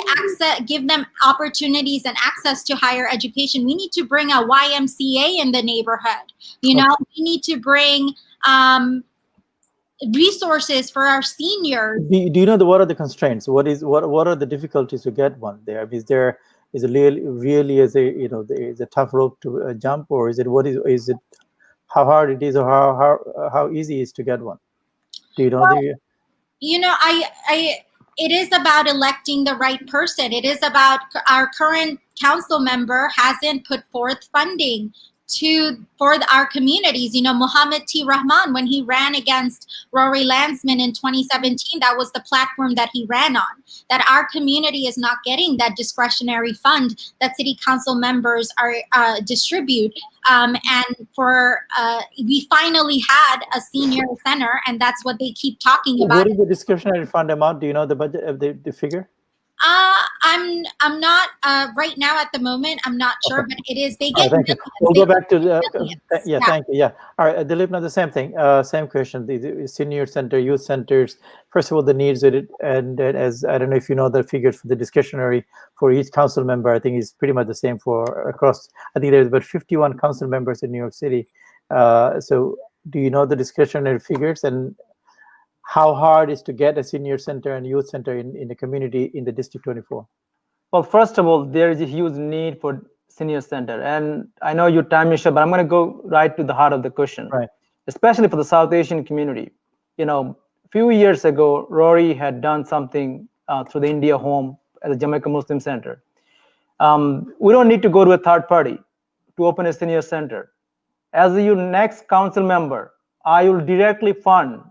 give them opportunities and access to higher education. We need to bring a YMCA in the neighborhood. We need to bring resources for our seniors. Do you know what are the constraints? What are the difficulties to get one there? Is it really is a tough rope to jump, or is it how hard it is, or how easy it is to get one? Do you know? It is about electing the right person. It is about our current council member hasn't put forth funding for our communities. Muhammad T. Rahman, when he ran against Rory Landsman in 2017, that was the platform that he ran on, that our community is not getting that discretionary fund that city council members are distribute. And we finally had a senior center, and that's what they keep talking about. What is the discretionary fund amount? Do you know the budget of the figure? I'm not right now at the moment. I'm not sure, but it is. They get. Thank you. We'll go back to thank you. All right, Dilip, now the same thing. Same question. The senior center, youth centers. First of all, the needs of it, and as I don't know if you know the figures for the discretionary for each council member. I think is pretty much the same for across. I think there's about 51 council members in New York City. So, do you know the discretionary figures and how hard is to get a senior center and youth center in the community in the District 24? Well, first of all, there is a huge need for senior center, and I know your time is short, but I'm going to go right to the heart of the question. Right. Especially for the South Asian community. A few years ago, Rory had done something through the India Home at the Jamaica Muslim Center. We don't need to go to a third party to open a senior center. As your next council member, I will directly fund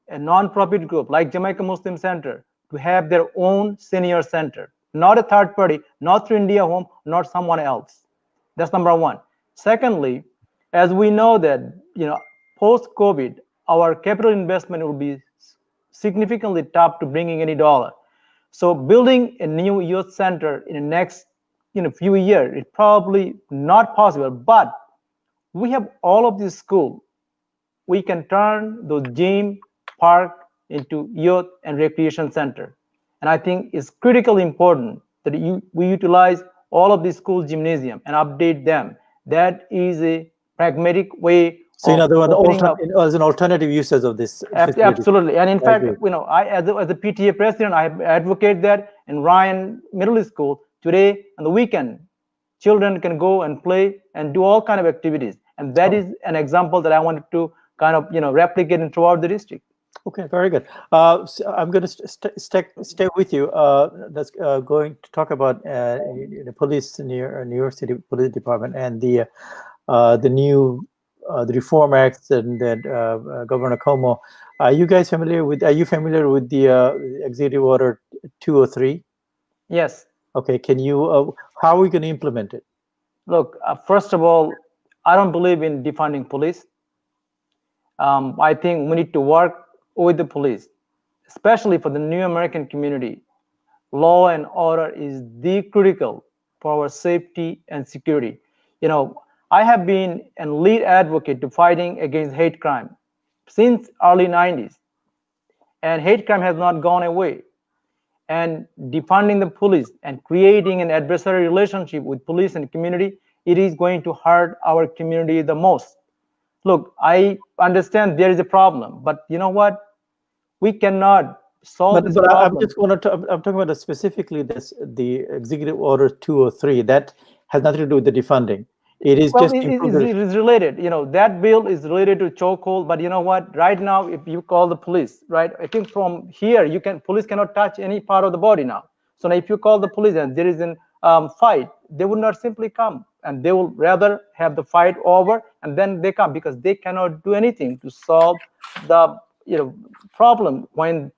a non-profit group like Jamaica Muslim Center to have their own senior center, not a third party, not through India Home, not someone else. That's number one. Secondly, as we know that, post-COVID, our capital investment will be significantly tough to bringing any dollar. So building a new youth center in the next few years is probably not possible, but we have all of this school. We can turn those gym, park into youth and recreation center. And I think it's critically important that we utilize all of these school gymnasium and update them. That is a pragmatic way. So in other words, as an alternative uses of this facility. Absolutely. And in fact, I as a PTA president, I advocate that in Ryan Middle School today on the weekend, children can go and play and do all kind of activities. And that is an example that I wanted to kind of replicate throughout the district. Okay, very good. So I'm going to stay with you. That's going to talk about the police, New York City Police Department, and the new the Reform Acts and that Governor Cuomo. Are you guys familiar with? Are you familiar with the Executive Order 203? Yes. Okay. Can you? How are we going to implement it? Look, first of all, I don't believe in defunding police. I think we need to work with the police, especially for the new American community. Law and order is the critical for our safety and security. You know, I have been a lead advocate to fighting against hate crime since early 90s, and hate crime has not gone away. And defunding the police and creating an adversary relationship with police and community, it is going to hurt our community the most. Look, I understand there is a problem, but you know what? We cannot solve this But I'm problem. just going to. I'm talking about specifically the Executive Order 203. That has nothing to do with the defunding. It is Well, just it is related. You know, that bill is related to chokehold. But you know what? Right now, if you call the police, right? I think from here, police cannot touch any part of the body now. So now, if you call the police and there is an fight, they would not simply come, and they will rather have the fight over and then they come, because they cannot do anything to solve the problem when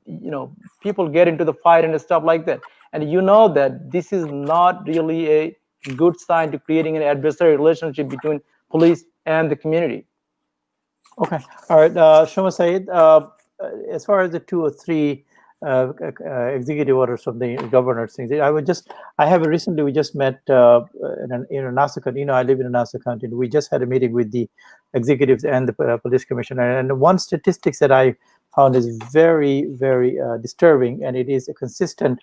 people get into the fight and stuff like that. And you know that this is not really a good sign to creating an adversary relationship between police and the community. Okay. All right. Soma Syed, as far as the 2 or 3 executive orders from the governor's things, recently we just met in Nassau County. I live in Nassau County. We just had a meeting with the executives and the police commissioner. And one statistics that I found is very, very disturbing, and it is a consistent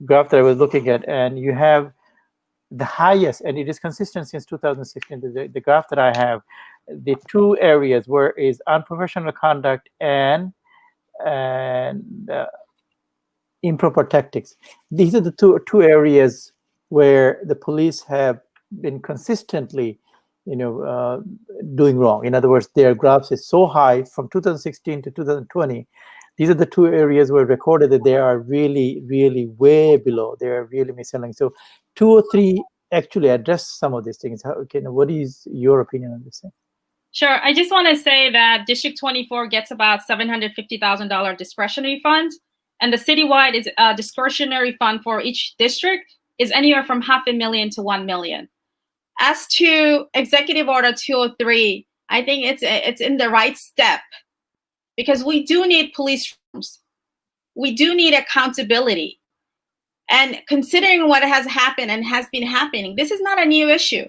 graph that I was looking at. And you have the highest, and it is consistent since 2016. The graph that I have, the 2 areas where is unprofessional conduct and improper tactics. These are the two areas where the police have been consistently, doing wrong. In other words, their graphs is so high from 2016 to 2020. These are the 2 areas where recorded that they are really, really way below. They are really misselling. So 2 or 3 actually address some of these things. What is your opinion on this thing? Sure. I just want to say that District 24 gets about $750,000 discretionary funds, and the citywide is discretionary fund for each district is anywhere from $500,000 to $1 million. As to Executive Order 203, I think it's in the right step, because we do need police reforms. We do need accountability. And considering what has happened and has been happening, this is not a new issue.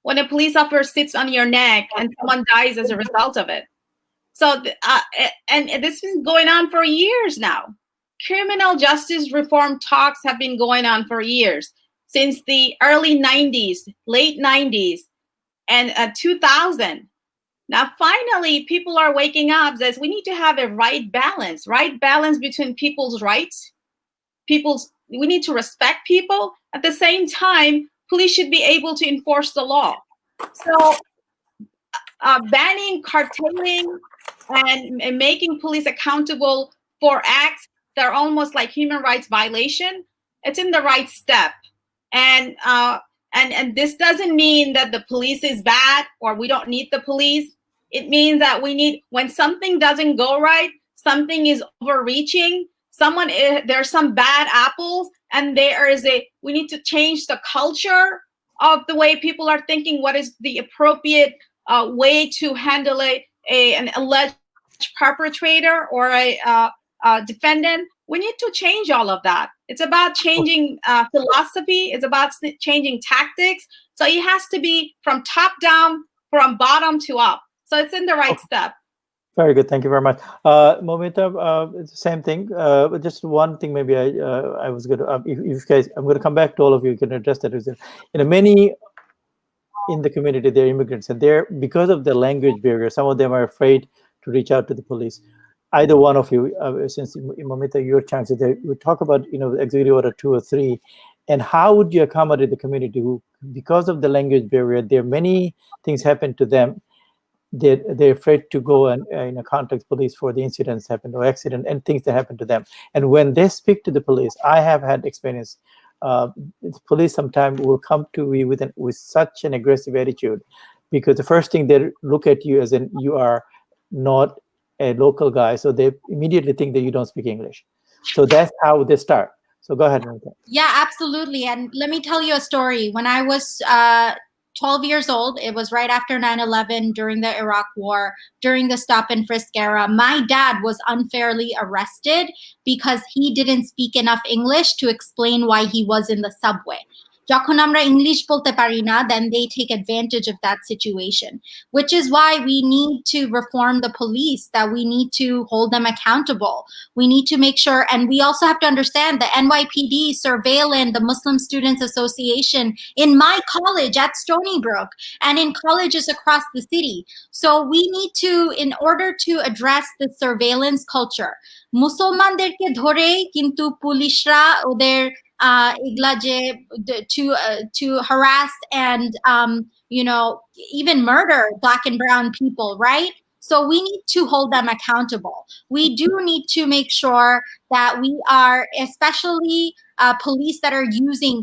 When a police officer sits on your neck and someone dies as a result of it. So, and this has been going on for years now. Criminal justice reform talks have been going on for years, since the early 90s, late 90s, and 2000. Now, finally, people are waking up that we need to have a right balance between people's rights. We need to respect people. At the same time, police should be able to enforce the law. So banning carteling and making police accountable for acts that are almost like human rights violation, it's in the right step. And this doesn't mean that the police is bad or we don't need the police. It means that when something doesn't go right, something is overreaching, there's some bad apples, and we need to change the culture of the way people are thinking. What is the appropriate way to handle an alleged perpetrator or a defendant? We need to change all of that. It's about changing philosophy. It's about changing tactics. So it has to be from top down, from bottom to up. So it's in the right step. Very good. Thank you very much. Moumita, it's the same thing. Just one thing, maybe I was going to, if you guys, I'm going to come back to all of you. You can address that. Many in the community, they're immigrants, and because of the language barrier, some of them are afraid to reach out to the police. Either one of you, since Moumita, your chances, we talk about, Executive Order 2 or 3, and how would you accommodate the community who, because of the language barrier, there are many things happen to them. they're afraid to go and contact police for the incidents happened or accident and things that happen to them. And when they speak to the police, I have had experience. The police sometimes will come to me with such an aggressive attitude, because the first thing they look at you as in you are not a local guy, so they immediately think that you don't speak English. So that's how they start. So go ahead, Moumita. Yeah, absolutely. And let me tell you a story. When I was 12 years old, it was right after 9/11, during the Iraq War, during the stop and frisk era. My dad was unfairly arrested because he didn't speak enough English to explain why he was in the subway. যখন আমরা English বলতে পারি না, then they take advantage of that situation, which is why we need to reform the police, that we need to hold them accountable. We need to make sure, and we also have to understand the NYPD surveillance the Muslim Students Association in my college at Stony Brook and in colleges across the city. So we need to, in order to address the surveillance culture, মুসলমানদেরকে ধরে কিন্তু পুলিশরা ওদের এগুলা যে to harass and even murder Black and brown people, right? So we need to hold them accountable. We do need to make sure that we are, especially police that are using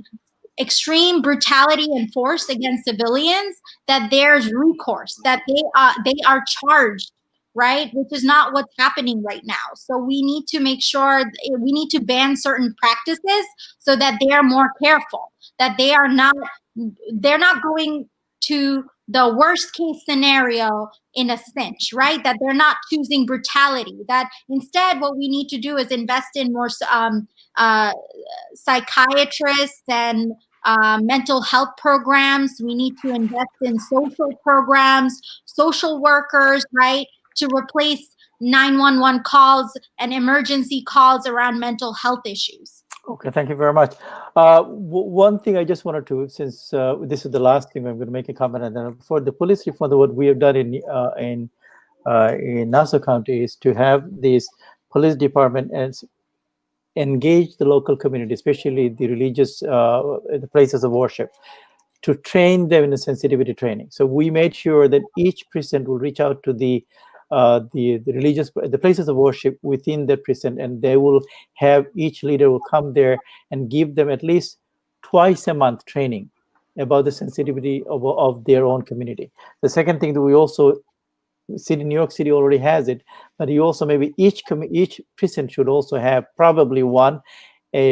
extreme brutality and force against civilians, that there's recourse, that they are charged, right? Which is not what's happening right now. So we need to make sure, we need to ban certain practices so that they are more careful, that they're not going to the worst case scenario in a cinch, right? That they're not choosing brutality, that instead what we need to do is invest in more psychiatrists and mental health programs. We need to invest in social programs, social workers, right? To replace 911 calls and emergency calls around mental health issues. Okay, thank you very much. One thing I just wanted to, since this is the last thing, I'm going to make a comment, and then for the police reform, what we have done in Nassau County is to have this police department and engage the local community, especially the religious the places of worship, to train them in a sensitivity training. So we made sure that each precinct will reach out to the religious, the places of worship within the precinct, and they will have, each leader will come there and give them at least twice a month training about the sensitivity of their own community. The second thing that we also, New York City already has it, but you also maybe each precinct should also have probably a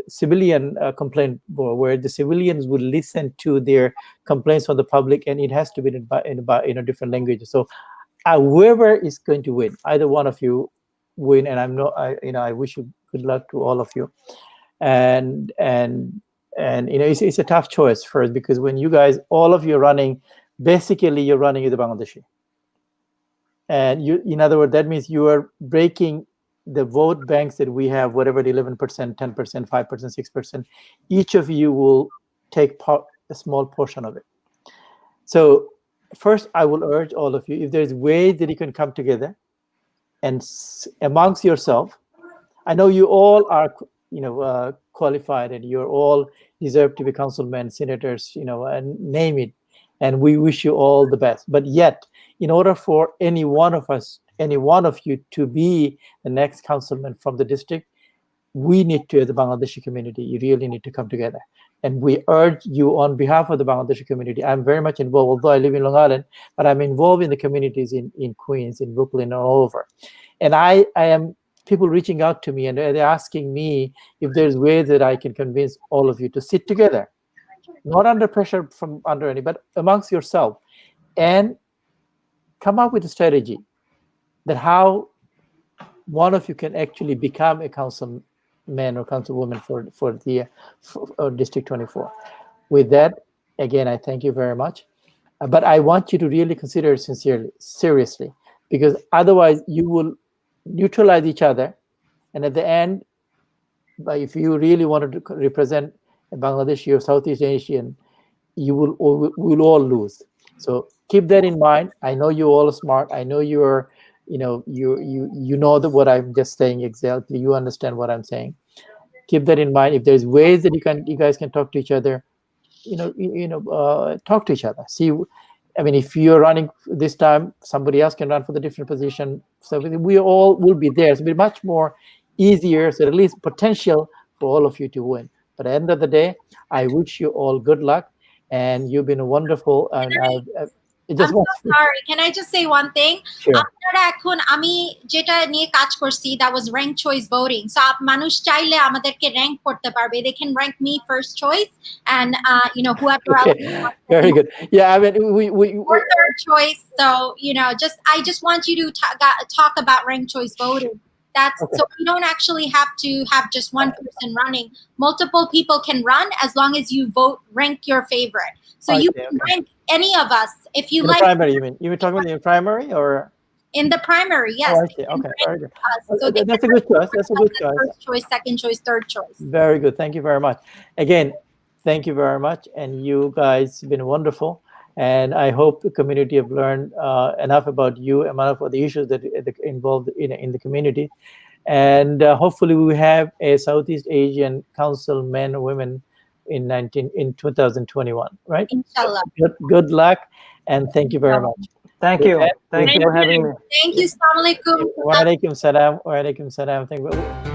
civilian complaint board, where the civilians will listen to their complaints from the public, and it has to be in a different language. So whoever is going to win, either one of you win, and I wish you good luck to all of you. And it's a tough choice first, because when you guys, all of you are running, basically you're running with the Bangladeshi. And in other words, that means you are breaking the vote banks that we have, whatever the 11%, 10%, 5%, 6%. Each of you will take a small portion of it. So first, I will urge all of you, if there's ways that you can come together and amongst yourself, I know you all are, qualified, and you're all deserve to be councilmen, senators, and name it. And we wish you all the best. But yet, in order for any one of you to be the next councilman from the district, we need to, as the Bangladeshi community, you really need to come together. And we urge you on behalf of the Bangladeshi community. I'm very much involved, although I live in Long Island, but I'm involved in the communities in Queens, in Brooklyn, and all over. And I am people reaching out to me, and they're asking me if there's ways that I can convince all of you to sit together, not under pressure from under any, but amongst yourself, and come up with a strategy that how one of you can actually become a councilman or councilwoman for District 24. With that, again, I thank you very much. But I want you to really consider it seriously, because otherwise you will neutralize each other. And at the end, if you really wanted to represent Bangladeshi or Southeast Asian, we'll all lose. So keep that in mind. I know you're all smart. I know you're, you know that what I'm just saying exactly. You understand what I'm saying. Keep that in mind. If there's ways that you guys can talk to each other, talk to each other. See, I mean, if you're running this time, somebody else can run for the different position. So we all will be there. So it'll be much more easier. So at least potential for all of you to win. But at the end of the day, I wish you all good luck, and you've been wonderful. And I'm so sorry. Can I just say one thing? Sure. আপনারা এখন আমি যেটা নিয়ে কাজ করছি, that was ranked choice voting. So মানুষ চাইলে আমাদেরকে rank করতে পারবে. They can rank me first choice, and you know, whoever else. Very good. Yeah, I mean, or third choice. So you know, I just want you to talk about ranked choice voting. That's so you don't actually have to have just one person running. Multiple people can run as long as you rank your favorite. So you can rank any of us if you in like. The primary, you mean? You were talking about in the primary or? In the primary, yes. Oh, I see. Okay, very good. So that's a good choice. That's a good choice. First choice, second choice, third choice. Very good. Thank you very much. Again, thank you very much. And you guys have been wonderful. And I hope the community have learned enough about you, enough of the issues that are involved in the community. And hopefully we have a Southeast Asian Council men and women in 2021, right? Inshallah. Good luck, and thank you very much. Thank you. Thank you for having me. Thank you. Assalamu alaikum. Wa alaikum salam. Wa alaikum salam. Thank you.